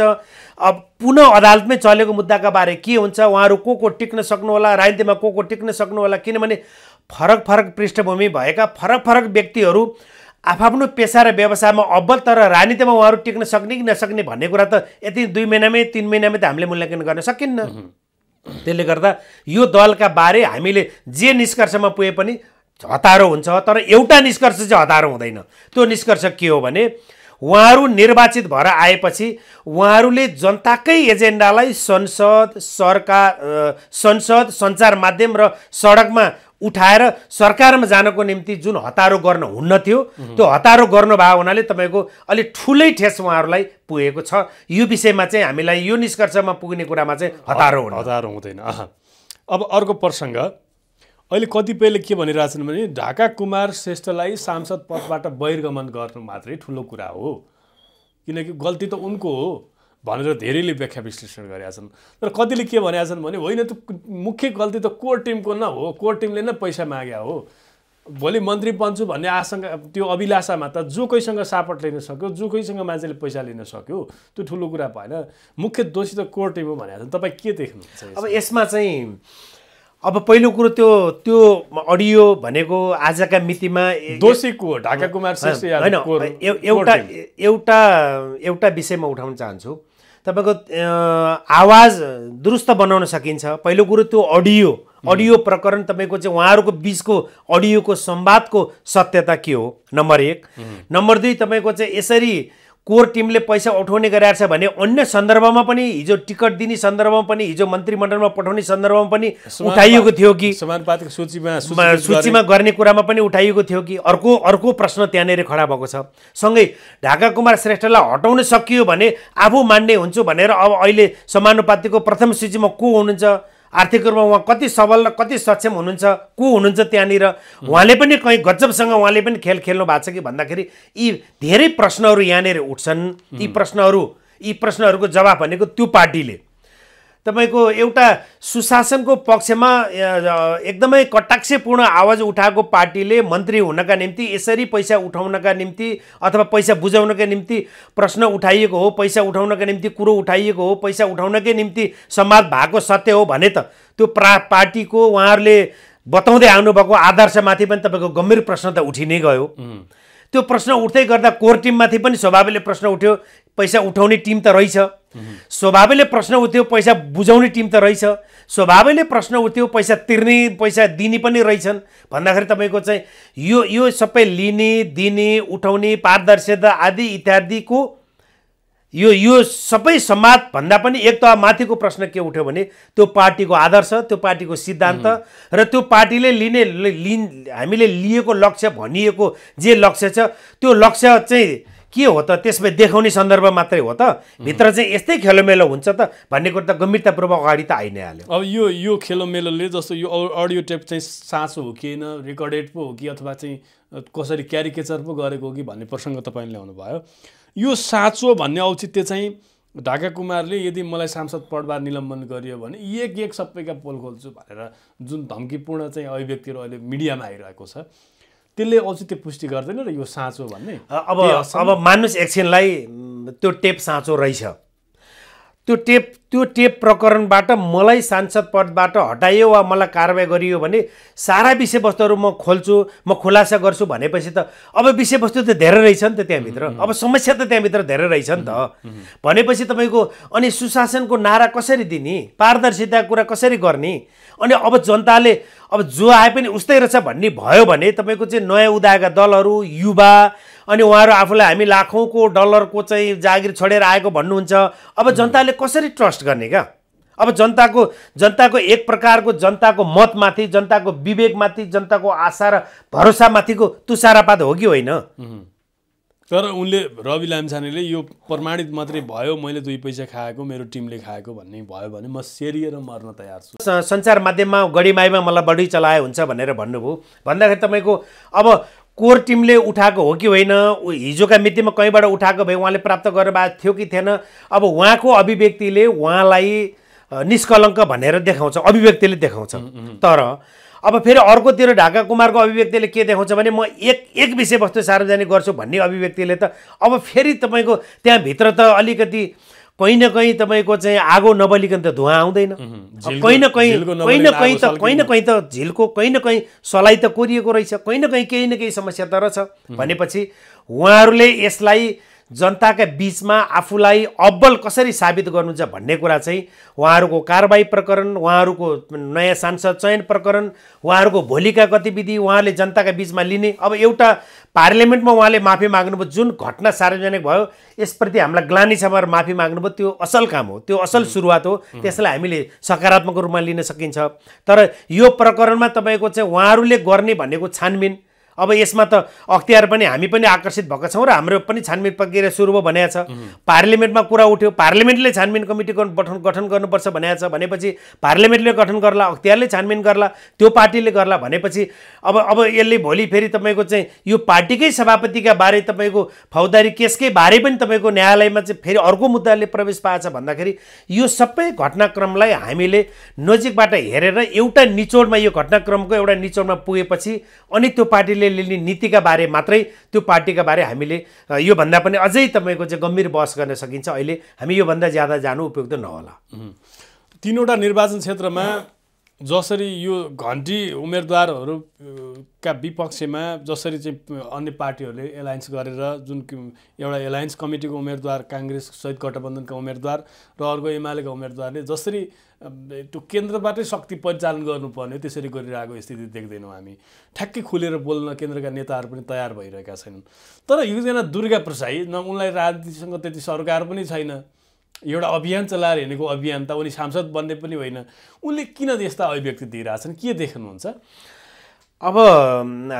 अब पुनः अदालतमै चलेको मुद्दाका बारे के हुन्छ, उहाँहरू को टिक्न सक्नु होला, राजनीतिमा को टिक्न सक्नु होला। किनभने फरक फरक पृष्ठभूमि भएका फरक फरक व्यक्तिहरू आफ्नो पेसा र व्यवसायमा अब्बल, तर राजनीतिमा उहाँहरू टिक्न सक्ने कि नसक्ने भन्ने कुरा त यति 2 महिनामै 3 महिनामै त हामीले मूल्याङ्कन गर्न सकिन्न। त्यसले गर्दा यो दलका बारे हामीले जे निष्कर्षमा पुगे पनि हतारो हुन्छ, तर एउटा निष्कर्ष चाहिँ हतारो हुँदैन। त्यो निष्कर्ष के हो भने उहाँहरू निर्वाचित भएर आएपछि उहाँहरूले जनताकै एजेन्डालाई संसद, सरकार, संसद, सञ्चार माध्यम र सडकमा उठाएर सरकारमा जानको निम्ति जुन हतारो गर्न हुन्न थियो, त्यो हतारो गर्नु भएको हुनाले तपाईँको अलिक ठुलै ठेस उहाँहरूलाई पुगेको छ। यो विषयमा चाहिँ हामीलाई यो निष्कर्षमा पुग्ने कुरामा चाहिँ हतारो हुँदैन। अब अर्को प्रसङ्ग, अहिले कतिपयले के भनिरहेछन् भने ढाका कुमार श्रेष्ठलाई सांसद पदबाट बहिर्गमन गर्नु मात्रै ठुलो कुरा हो, किनकि गल्ती त उनको हो भनेर धेरैले व्याख्या विश्लेषण गरेका छन्। तर कतिले के भनेका छन् भने होइन, त्यो मुख्य गल्ती त कोर टिमको न हो, कोर टिमले नै पैसा माग्या हो। भोलि मन्त्री बन्छु भन्ने आशंका, त्यो अभिलाषामा त जो कोहीसँग सापट लिन सक्यो, जो कोहीसँग मान्छेले पैसा लिन सक्यो, त्यो ठुलो कुरा भएन। मुख्य दोषी त कोर टिम हो भनेका छन्। तपाईँ के देख्नुहुन्छ? अब यसमा चाहिँ अब पहिलो कुरो त्यो अडियो भनेको आजका मितिमा दोषी को हो? ढाका कुमार श्रेष्ठ होइन, एउटा विषयमा उठाउन चाहन्छु। तपाईँको आवाज दुरुस्त बनाउन सकिन्छ। पहिलो कुरो त्यो अडियो प्रकरण तपाईँको चाहिँ उहाँहरूको बिचको अडियोको संवादको सत्यता के हो, नम्बर 1। नम्बर 2, तपाईँको चाहिँ यसरी कोर टिमले पैसा उठाउने गरेछ भने अन्य सन्दर्भमा पनि, हिजो टिकट दिने सन्दर्भमा पनि, हिजो मन्त्रीमण्डलमा पठाउने सन्दर्भमा पनि उठाइएको थियो कि, समानुपातिक सूचीमा गर्ने कुरामा पनि उठाइएको थियो कि, अर्को प्रश्न त्यहाँनिर खडा भएको छ। सँगै ढाका कुमार श्रेष्ठलाई हटाउन सकियो भने आफू मान्ने हुन्छु भनेर अब अहिले समानुपातिकको प्रथम सूचीमा को हुनुहुन्छ, आर्थिक रूपमा उहाँ कति सबल र कति सक्षम हुनुहुन्छ, को हुनुहुन्छ त्यहाँनिर, उहाँले पनि कहीँ गजबसँग उहाँले पनि खेल खेल्नु भएको छ कि भन्दाखेरि यी धेरै प्रश्नहरू यहाँनिर उठ्छन्। यी प्रश्नहरूको जवाफ भनेको त्यो पार्टीले तपाईँको एउटा सुशासनको पक्षमा एकदमै कटाक्षपूर्ण आवाज उठाएको पार्टीले मन्त्री हुनका निम्ति, यसरी पैसा उठाउनका निम्ति अथवा पैसा बुझाउनका निम्ति प्रश्न उठाइएको हो, पैसा उठाउनका निम्ति कुरो उठाइएको हो, पैसा उठाउनकै निम्ति संवाद भएको सत्य हो भने त त्यो पार्टीको उहाँहरूले बताउँदै आउनुभएको आदर्शमाथि पनि तपाईँको गम्भीर प्रश्न त उठि नै गयो। त्यो प्रश्न उठ्दै गर्दा कोर टिममाथि पनि स्वाभाविकले प्रश्न उठ्यो, पैसा उठाउने टिम त रहेछ, स्वाभाविकले प्रश्न उठ्यो पैसा बुझाउने टिम त रहेछ, स्वाभाविकले प्रश्न उठ्यो पैसा तिर्ने पैसा दिने पनि रहेछन् भन्दाखेरि तपाईँको चाहिँ यो सबै लिने दिने उठाउने पारदर्शिता आदि इत्यादिको यो सबै समाज भन्दा पनि एक त माथिको प्रश्न के उठ्यो भने त्यो पार्टीको आदर्श, त्यो पार्टीको सिद्धान्त र त्यो पार्टीले हामीले लिएको लक्ष्य भनिएको जे लक्ष्य छ त्यो लक्ष्य चाहिँ के हो त, त्यसमा देखाउने सन्दर्भ मात्रै हो त, भित्र चाहिँ यस्तै खेलोमेलो हुन्छ त भन्ने कुरा त गम्भीरतापूर्वक अगाडि त आइ नै हाल्यो। अब यो खेलोमेलोले जस्तो यो अडियो टेप चाहिँ साँचो हो कि होइन, रेकर्डेड पो हो कि अथवा चाहिँ कसरी क्यारिकेचर पो गरेको हो कि भन्ने प्रसङ्ग तपाईँले ल्याउनु भयो। यो साँचो भन्ने औचित्य चाहिँ ढाका कुमारले यदि मलाई सांसद पदबाट निलम्बन गरियो भने एक सबैका पोल खोल्छु भनेर जुन धम्कीपूर्ण चाहिँ अभिव्यक्तिहरू अहिले मिडियामा आइरहेको छ, त्यसले औचित्य पुष्टि गर्दैन र यो साँचो भन्ने? अब मान्नुहोस् एकछिनलाई त्यो टेप साँचो रहेछ, त्यो त्यो टेप प्रकरणबाट मलाई सांसद पदबाट हटाइयो वा मलाई कारबाही गरियो भने सारा विषयवस्तुहरू म खोल्छु, म खुलासा गर्छु भनेपछि त अब विषयवस्तु त धेरै रहेछ नि त त्यहाँभित्र, अब समस्या त त्यहाँभित्र धेरै रहेछ नि त। भनेपछि तपाईँको अनि सुशासनको नारा कसरी दिने, पारदर्शिताको कुरा कसरी गर्ने, अनि अब जनताले अब जो आए पनि उस्तै रहेछ भन्ने भयो भने तपाईँको चाहिँ नयाँ उदाएका दलहरू, युवा, अनि उहाँहरू आफूलाई हामी लाखौँको डलरको चाहिँ जागिर छोडेर आएको भन्नुहुन्छ। अब जनताले कसरी ट्रस्ट गर्ने क्या? अब जनताको एक प्रकारको जनताको मतमाथि, जनताको विवेकमाथि, जनताको आशा र भरोसामाथिको तुषारपात हो कि होइन? तर उनले रवि लामिछानेले यो प्रमाणित मात्रै भयो, मैले 2 पैसा खाएको, मेरो टिमले खाएको भन्ने भयो भने म सेरिएर मर्न तयार छु। सञ्चार माध्यममा गढीमाईमा मलाई बढी चलाए हुन्छ भनेर भन्नुभयो। भन्दाखेरि तपाईँको अब कोर टिमले उठाएको हो कि होइन, हिजोका मितिमा कहीँबाट उठाएको भए उहाँले प्राप्त गर्नुभएको थियो कि थिएन, अब उहाँको अभिव्यक्तिले उहाँलाई निष्कलङ्क भनेर देखाउँछ, अभिव्यक्तिले देखाउँछ। तर अब फेरि अर्कोतिर ढाका कुमारको अभिव्यक्तिले के देखाउँछ भने म एक विषयवस्तु सार्वजनिक गर्छु भन्ने अभिव्यक्तिले त अब फेरि तपाईँको त्यहाँभित्र त अलिकति कहीँ न कहीँ तपाईँको चाहिँ आगो नबलिकन त धुवाँ आउँदैन। कहीँ न कहीँ त झिलको कहीँ न कहीँ सलाई त कोरिएको रहेछ, कहीँ न केही समस्या त रहेछ। भनेपछि उहाँहरूले यसलाई जनताका बीचमा आफूलाई अब्बल कसरी साबित गर्नुहुन्छ भन्ने कुरा चाहिँ उहाँहरूको कारबाही प्रकरण, उहाँहरूको नयाँ सांसद चयन प्रकरण, उहाँहरूको भोलिका गतिविधि उहाँले जनताका बीचमा लिने। अब एउटा पार्लियामेन्टमा उहाँले माफी माग्नुभयो, जुन घटना सार्वजनिक भयो यसप्रति हामीलाई ग्लानि छ भनेर माफी माग्नुभयो, त्यो असल काम हो, त्यो असल सुरुवात हो, त्यसलाई हामीले सकारात्मक रूपमा लिन सकिन्छ। तर यो प्रकरणमा तपाईँको चाहिँ उहाँहरूले गर्ने भनेको छानबिन, अब यसमा त अख्तियार पनि हामी पनि आकर्षित भएका छौँ र हाम्रो पनि छानबिन प्रक्रिया सुरु भयो भनेको छ। पार्लियामेन्टमा कुरा उठ्यो, पार्लियामेन्टले छानबिन कमिटीको गठन गर्नुपर्छ भनेको छ, भनेपछि पार्लियामेन्टले गठन गर्ला, अख्तियारले छानबिन गर्ला, त्यो पार्टीले गर्ला। भनेपछि अब यसले भोलि फेरि तपाईँको चाहिँ यो पार्टीकै सभापतिका बारे तपाईँको फौजदारी केसकै बारे पनि तपाईँको न्यायालयमा चाहिँ फेरि अर्को मुद्दाले प्रवेश पाएछ भन्दाखेरि यो सबै घटनाक्रमलाई हामीले नजिकबाट हेरेर एउटा निचोडमा, यो घटनाक्रमको एउटा निचोडमा पुगेपछि अनि त्यो पार्टीले लिने नीतिका बारे मात्रै, त्यो पार्टीका बारे हामीले योभन्दा पनि अझै तपाईँको चाहिँ गम्भीर बहस गर्न सकिन्छ। अहिले हामी योभन्दा ज्यादा जानु उपयुक्त नहोला। 3वटा निर्वाचन क्षेत्रमा जसरी यो घन्टी उम्मेदवारहरूका विपक्षमा जसरी चाहिँ अन्य पार्टीहरूले एलायन्स गरेर जुन एउटा एलायन्स कमिटीको उम्मेदवार काङ्ग्रेस सहित गठबन्धनका उम्मेदवार र अर्को एमालेका उम्मेदवारले जसरी त्यो केन्द्रबाटै शक्ति परिचालन गर्नुपर्ने त्यसरी गरिरहेको स्थिति देख्दैनौँ हामी। ठ्याक्कै खुलेर बोल्न केन्द्रका नेताहरू पनि तयार भइरहेका छैनन्। तर एकजना दुर्गा प्रसाई, न उनलाई राजनीतिसँग त्यति सरकार पनि छैन, एउटा अभियान चलाएर हिँडेको अभियान त, उनी सांसद बन्ने पनि होइन, उनले किन यस्ता अभिव्यक्ति दिइरहेछन्, के देख्नुहुन्छ? अब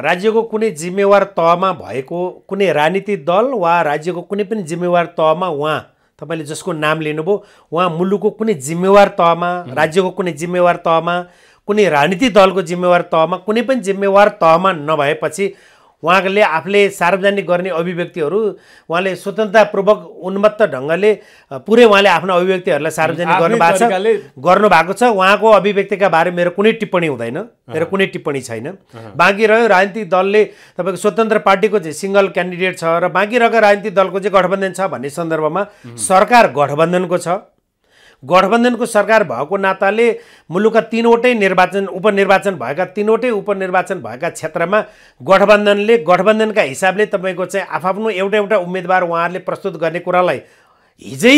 राज्यको कुनै जिम्मेवार तहमा भएको कुनै राजनीतिक दल वा राज्यको कुनै पनि जिम्मेवार तहमा उहाँ तपाईँले जसको नाम लिनुभयो उहाँ मुलुकको कुनै जिम्मेवार तहमा, राज्यको कुनै जिम्मेवार तहमा, कुनै राजनीतिक दलको जिम्मेवार तहमा, कुनै पनि जिम्मेवार तहमा नभएपछि उहाँले आफूले सार्वजनिक गर्ने अभिव्यक्तिहरू उहाँले स्वतन्त्रतापूर्वक उन्मत्त ढङ्गले पुरै उहाँले आफ्नो अभिव्यक्तिहरूलाई सार्वजनिक गर्नुभएको छ। उहाँको अभिव्यक्तिका बारे मेरो कुनै टिप्पणी हुँदैन, मेरो कुनै टिप्पणी छैन। बाँकी रह्यो राजनीतिक दलले तपाईँको स्वतन्त्र पार्टीको चाहिँ सिङ्गल क्यान्डिडेट छ र बाँकी रहेको राजनीतिक दलको चाहिँ गठबन्धन छ भन्ने सन्दर्भमा सरकार गठबन्धनको छ। गठबन्धनको सरकार भएको नाताले मुलुकका 3वटै उपनिर्वाचन भएका 3वटै उपनिर्वाचन भएका क्षेत्रमा गठबन्धनका हिसाबले तपाईँको चाहिँ आफ्नो एउटा उम्मेदवार उहाँहरूले प्रस्तुत गर्ने कुरालाई हिजै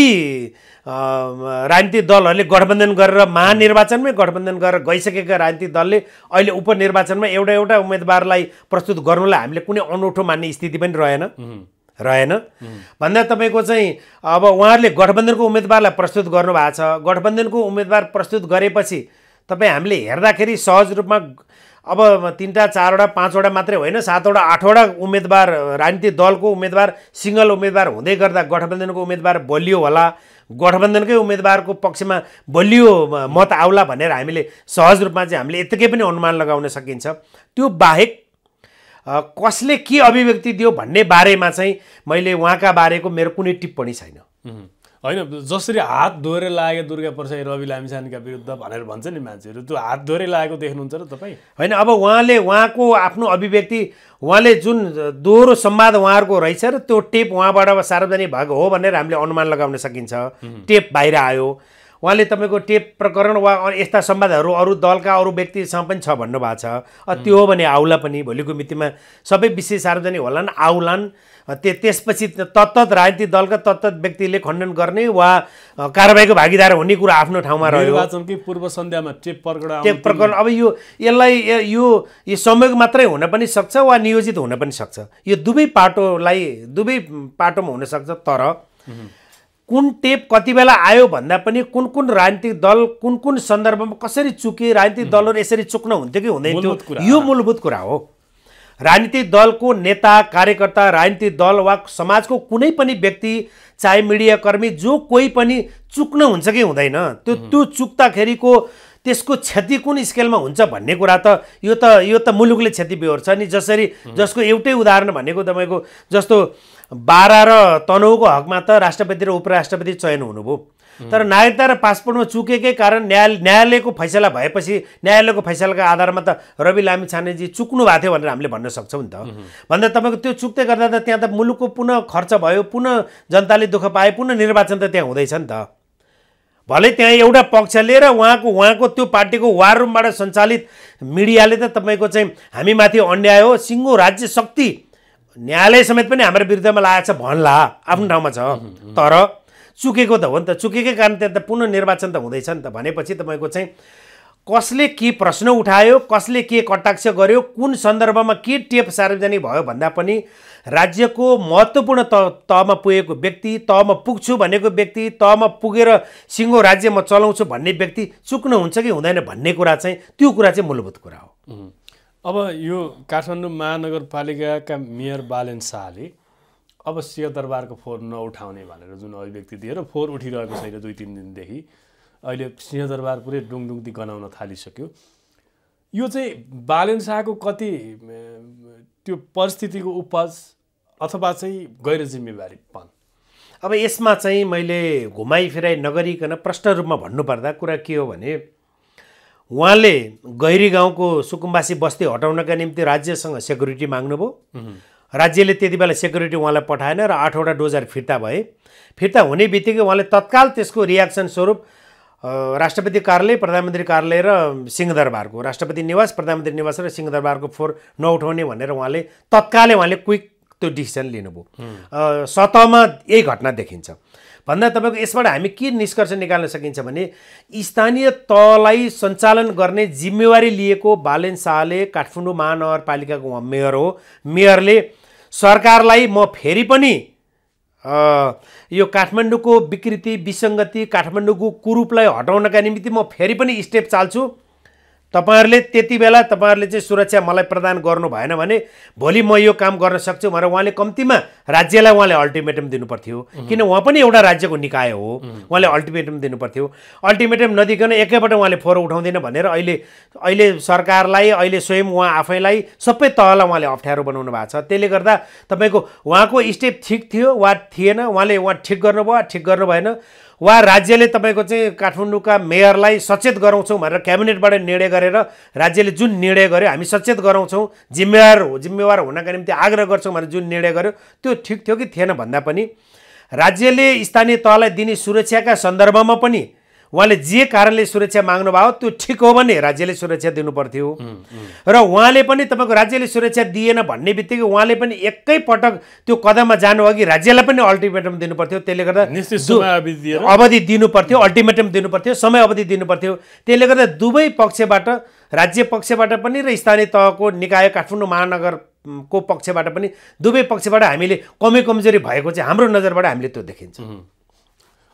राजनीतिक दलहरूले गठबन्धन गरेर महानिर्वाचनमै गठबन्धन गरेर गइसकेका राजनीतिक दलले अहिले उपनिर्वाचनमा एउटा उम्मेदवारलाई प्रस्तुत गर्नुलाई हामीले कुनै अनौठो मान्ने स्थिति पनि रहेन भन्दा तपाईँको चाहिँ अब उहाँहरूले गठबन्धनको उम्मेदवारलाई प्रस्तुत गर्नुभएको छ। गठबन्धनको उम्मेदवार प्रस्तुत गरेपछि तपाईँ हामीले हेर्दाखेरि सहज रूपमा अब 3वटा 4वटा 5वटा मात्रै होइन 7वटा 8वटा उम्मेदवार राजनीतिक दलको उम्मेदवार सिङ्गल उम्मेदवार हुँदै गर्दा गठबन्धनको उम्मेदवार बलियो होला, गठबन्धनकै उम्मेदवारको पक्षमा बलियो मत आउला भनेर हामीले सहज रूपमा चाहिँ हामीले यत्तिकै पनि अनुमान लगाउन सकिन्छ। त्यो बाहेक कसले के अभिव्यक्ति दियो भन्ने बारेमा चाहिँ मैले उहाँका बारेको मेरो कुनै टिप्पणी छैन। होइन, जसरी हात धोएर लागेको दुर्गा प्रसाई रवि लामिछानेका विरुद्ध भनेर भन्छ नि मान्छेहरू, त्यो हात धोएर लागेको देख्नुहुन्छ र तपाईँ? होइन, अब उहाँको आफ्नो अभिव्यक्ति उहाँले जुन दोहोरो संवाद उहाँहरूको रहेछ र त्यो टेप उहाँबाट सार्वजनिक भएको हो भनेर हामीले अनुमान लगाउन सकिन्छ। टेप बाहिर आयो, उहाँले तपाईँको टेप प्रकरण वा यस्ता संवादहरू अरू दलका अरू व्यक्तिसँग पनि छ भन्नुभएको छ। त्यो हो भने आउला पनि भोलिको मितिमा सबै विषय सार्वजनिक होलान् आउलान्। त्यसपछि तत्त राजनीतिक दलका तत्त व्यक्तिले खण्डन गर्ने वा कारबाहीको भागीदार हुने कुरा आफ्नो ठाउँमा रह्यो। निर्वाचनकै पूर्व सन्ध्यामा टेप प्रकरण अब यसलाई यो संयोग मात्रै हुन पनि सक्छ वा नियोजित हुन पनि सक्छ। यो दुवै पाटोमा हुनसक्छ। तर कुन टेप कति बेला आयो भन्दा पनि कुन कुन राजनीतिक दल कुन कुन सन्दर्भमा कसरी चुके राजनीतिक दलहरू यसरी चुक्न हुन्थ्यो कि हुँदैन थियो, यो मूलभूत कुरा हो। राजनीतिक दलको नेता कार्यकर्ता राजनीतिक दल वा समाजको कुनै पनि व्यक्ति चाहे मिडियाकर्मी जो कोही पनि चुक्न हुन्छ कि हुँदैन, त्यो चुक्दाखेरिको त्यसको क्षति कुन स्केलमा हुन्छ भन्ने कुरा त यो त मुलुकले क्षति बेहोर्छ नि। जसको एउटै उदाहरण भनेको तपाईँको जस्तो बारा र तनहुको हकमा त राष्ट्रपति र उपराष्ट्रपति चयन हुनुभयो, तर नागरिकता र पासपोर्टमा चुकेकै कारण न्यायालयको फैसला भएपछि न्यायालयको फैसलाका आधारमा त रवि लामिछानेजी चुक्नु भएको थियो भनेर हामीले भन्न सक्छौँ नि त। भन्दा तपाईँको त्यो चुक्दै गर्दा त त्यहाँ त मुलुकको पुनः खर्च भयो, पुनः जनताले दुःख पाए, पुनः निर्वाचन त त्यहाँ हुँदैछ नि त। भले त्यहाँ एउटा पक्षले र उहाँको त्यो पार्टीको वार रुमबाट सञ्चालित मिडियाले त तपाईँको चाहिँ हामीमाथि अन्याय हो, सिङ्गो राज्य शक्ति न्यायालय समेत पनि हाम्रो विरुद्धमा लागेको छ भन्ला, आफ्नो ठाउँमा छ। तर चुकेको त हो नि त, चुकेकै कारण त्यहाँ त पुनः निर्वाचन त हुँदैछ नि त। भनेपछि तपाईँको चाहिँ कसले के प्रश्न उठायो, कसले के कटाक्ष गर्यो, कुन सन्दर्भमा के टेप सार्वजनिक भयो भन्दा पनि राज्यको महत्त्वपूर्ण तहमा पुगेको व्यक्ति, तहमा पुग्छु भनेको व्यक्ति, तहमा पुगेर सिङ्गो राज्य म चलाउँछु भन्ने व्यक्ति चुक्न हुन्छ कि हुँदैन भन्ने कुरा चाहिँ त्यो कुरा चाहिँ मूलभूत कुरा हो। अब यो काठमाडौँ महानगरपालिकाका मेयर बालेन शाहले अब सिंहदरबारको फोहोर नउठाउने भनेर जुन अभिव्यक्ति दिएर फोहोर उठिरहेको छैन 2-3 दिनदेखि, अहिले सिंहदरबार पुरै डुङडुङती गनाउन थालिसक्यो। यो चाहिँ बालेन शाहको कति त्यो परिस्थितिको उपज अथवा चाहिँ गैर जिम्मेवारीपन? अब यसमा चाहिँ मैले घुमाइ फिराइ नगरिकन प्रष्ट रूपमा भन्नुपर्दा कुरा के हो भने उहाँले गैरी गाउँको सुकुम्बासी बस्ती हटाउनका निम्ति राज्यसँग सेक्युरिटी माग्नुभयो। राज्यले त्यति बेला सेक्युरिटी उहाँलाई पठाएन र 8वटा डोजर फिर्ता भए। फिर्ता हुने बित्तिकै उहाँले तत्काल त्यसको रियाक्सन स्वरूप राष्ट्रपति कार्यालय, प्रधानमन्त्री कार्यालय र सिंहदरबारको राष्ट्रपति निवास, प्रधानमन्त्री निवास र सिंहदरबारको फोहोर नउठाउने भनेर उहाँले क्विक त्यो डिसिसन लिनुभयो। सतहमा यही घटना देखिन्छ। भन्दा तपाईँको यसबाट हामी के निष्कर्ष निकाल्न सकिन्छ भने स्थानीय तहलाई सञ्चालन गर्ने जिम्मेवारी लिएको बालेन शाहले काठमाडौँ महानगरपालिकाको उहाँ मेयर हो। मेयरले सरकारलाई म फेरि पनि यो काठमाडौँको विकृति विसङ्गति काठमाडौँको कुरूपलाई हटाउनका निम्ति म फेरि पनि स्टेप चाल्छु, तपाईहरुले त्यति बेला तपाईहरुले चाहिँ सुरक्षा मलाई प्रदान गर्नु भएन भने भोलि म यो काम गर्न सक्छु भनेर उहाँले कम्तीमा राज्यलाई उहाँले अल्टिमेटम दिनु पर्थ्यो। किन उहाँ पनि एउटा राज्यको निकाय हो, उहाँले अल्टिमेटम दिनु पर्थ्यो। अल्टिमेटम नदिकन एकैपल्ट उहाँले फोहोर उठाउँदैन भनेर अहिले सरकारलाई, अहिले स्वयं उहाँ आफैलाई, सबै तहलाई उहाँले अप्ठ्यारो बनाउनु भएको छ। त्यसले गर्दा तपाईको उहाँको स्टेप ठिक थियो वा थिएन, उहाँ ठिक गर्नुभयो ठिक गर्नु भएन, वा राज्यले तपाईको चाहिँ काठमाडौँका मेयरलाई सचेत गराउँछौँ भनेर क्याबिनेटबाट निर्णय गरेर राज्यले जुन निर्णय गर्यो हामी सचेत गराउँछौँ, जिम्मेवार हुनका निम्ति आग्रह गर्छौँ भनेर जुन निर्णय गर्यो त्यो ठिक थियो कि थिएन भन्दा पनि राज्यले स्थानीय तहलाई दिने सुरक्षाका सन्दर्भमा पनि उहाँले जे कारणले सुरक्षा माग्नु भयो त्यो ठिक हो भने राज्यले सुरक्षा दिनु पर्थ्यो। र उहाँले पनि तपाईको राज्यले सुरक्षा दिएन भन्ने बित्तिकै उहाँले पनि एकै पटक त्यो कदममा जानु अघि राज्यलाई पनि अल्टिमेटम दिनु पर्थ्यो। त्यसले गर्दा अवधि दिनु पर्थ्यो, अल्टिमेटम दिनु पर्थ्यो, समय अवधि दिनु पर्थ्यो। त्यसले गर्दा दुवै पक्षबाट, राज्य पक्षबाट पनि र स्थानीय तहको निकाय काठमाडौँ महानगरको पक्षबाट पनि, दुवै पक्षबाट हामीले कमजोरी भएको चाहिँ हाम्रो नजरबाट हामीले त्यो देखिन्छ।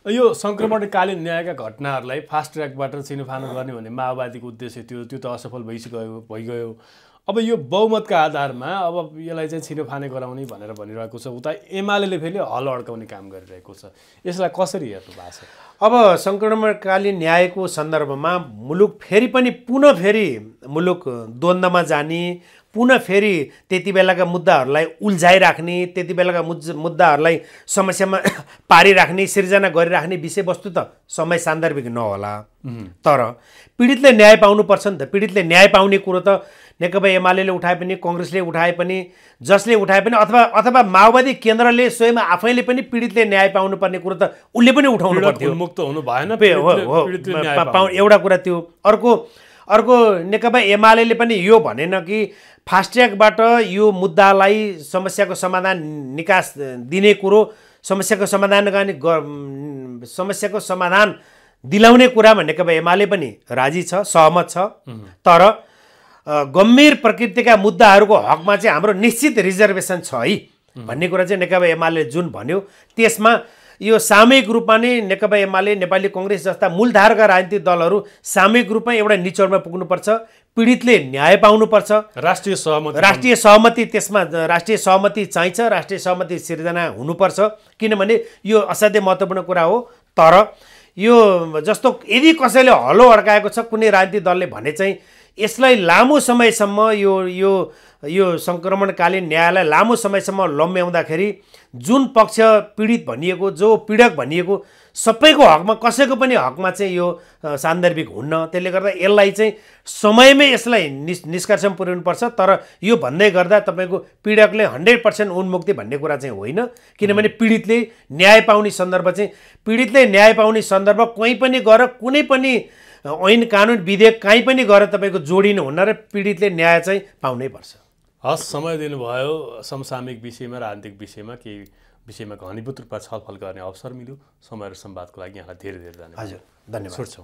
यो सङ्क्रमणकालीन न्यायका घटनाहरूलाई फास्ट ट्र्याकबाट छिनोफानो गर्ने भन्ने माओवादीको उद्देश्य थियो, त्यो त असफल भइगयो। अब यो बहुमतका आधारमा अब यसलाई चाहिँ छिनोफाने गराउने भनेर भनिरहेको छ। उता एमाले फेरि हल अड्काउने काम गरिरहेको छ। यसलाई कसरी हेर्नु भएको छ? अब सङ्क्रमणकालीन न्यायको सन्दर्भमा मुलुक फेरि पनि मुलुक द्वन्द्वमा जाने, पुनः फेरि त्यति बेलाका मुद्दाहरूलाई उल्झाइराख्ने, त्यति बेलाका मुद्दाहरूलाई समस्यामा पारिराख्ने, सिर्जना गरिराख्ने विषयवस्तु त समय सान्दर्भिक नहोला। तर पीडितले न्याय पाउनुपर्छ नि त। पीडितले न्याय पाउने कुरो त नेकपा एमाले उठाए पनि कांग्रेसले उठाए पनि जसले उठाए पनि अथवा माओवादी केन्द्रले स्वयं आफैले पनि पीडितले न्याय पाउनुपर्ने कुरो त उसले पनि उठाउनु पर्थ्यो। मुक्त हुनु भएन एउटा कुरा त्यो। अर्को नेकपा एमाले पनि यो भनेन कि फास्ट्र्यागबाट यो मुद्दालाई समस्याको समाधान निकास दिने कुरो समस्याको समाधान दिलाउने कुरामा नेकपा एमाले पनि राजी छ, सहमत छ। तर गम्भीर प्रकृतिका मुद्दाहरूको हकमा चाहिँ हाम्रो निश्चित रिजर्भेसन छ है भन्ने कुरा चाहिँ नेकपा एमाले जुन भन्यो त्यसमा यो सामूहिक रूपमा नै नेकपा एमाले, नेपाली कांग्रेस जस्ता मूलधारका राजनीतिक दलहरू सामूहिक रूपमा एउटा निचोडमा पुग्नुपर्छ। पीडितले न्याय पाउनुपर्छ। राष्ट्रिय सहमति त्यसमा राष्ट्रिय सहमति चाहिन्छ। राष्ट्रिय सहमति सिर्जना हुनुपर्छ किनभने यो असाध्यै महत्त्वपूर्ण कुरा हो। तर यो जस्तो यदि कसैले हलो अड्काएको छ कुनै राजनीतिक दलले भने चाहिँ यसलाई लामो समयसम्म यो संक्रमणकालीन न्यायलाई लामो समयसम्म लम्ब्याउँदाखेरि जुन पक्ष पीडित भनिएको, जो पीडक भनिएको सबैको हकमा, कसैको पनि हकमा चाहिँ यो सान्दर्भिक हुन्न। त्यसले गर्दा यसलाई चाहिँ समयमै यसलाई निष्कर्षमा पुर्याउनुपर्छ। तर यो भन्दै गर्दा तपाईँको पीडकले 100% उन्मुक्ति भन्ने कुरा चाहिँ होइन। किनभने पीडितले न्याय पाउने सन्दर्भ कहीँ पनि गएर कुनै पनि ऐन कानुन विधेयक कहीँ पनि गएर तपाईँको जोडिनु हुन्न र पीडितले न्याय चाहिँ पाउनै पर्छ। हस्, समय दिनुभयो। समसामयिक विषयमा, राजनीतिक विषयमा केही विषयमा घनीभूत रूपमा छलफल गर्ने अवसर मिल्यो। समय र संवादको लागि यहाँलाई धेरै धेरै धन्यवाद। हजुर, धन्यवाद।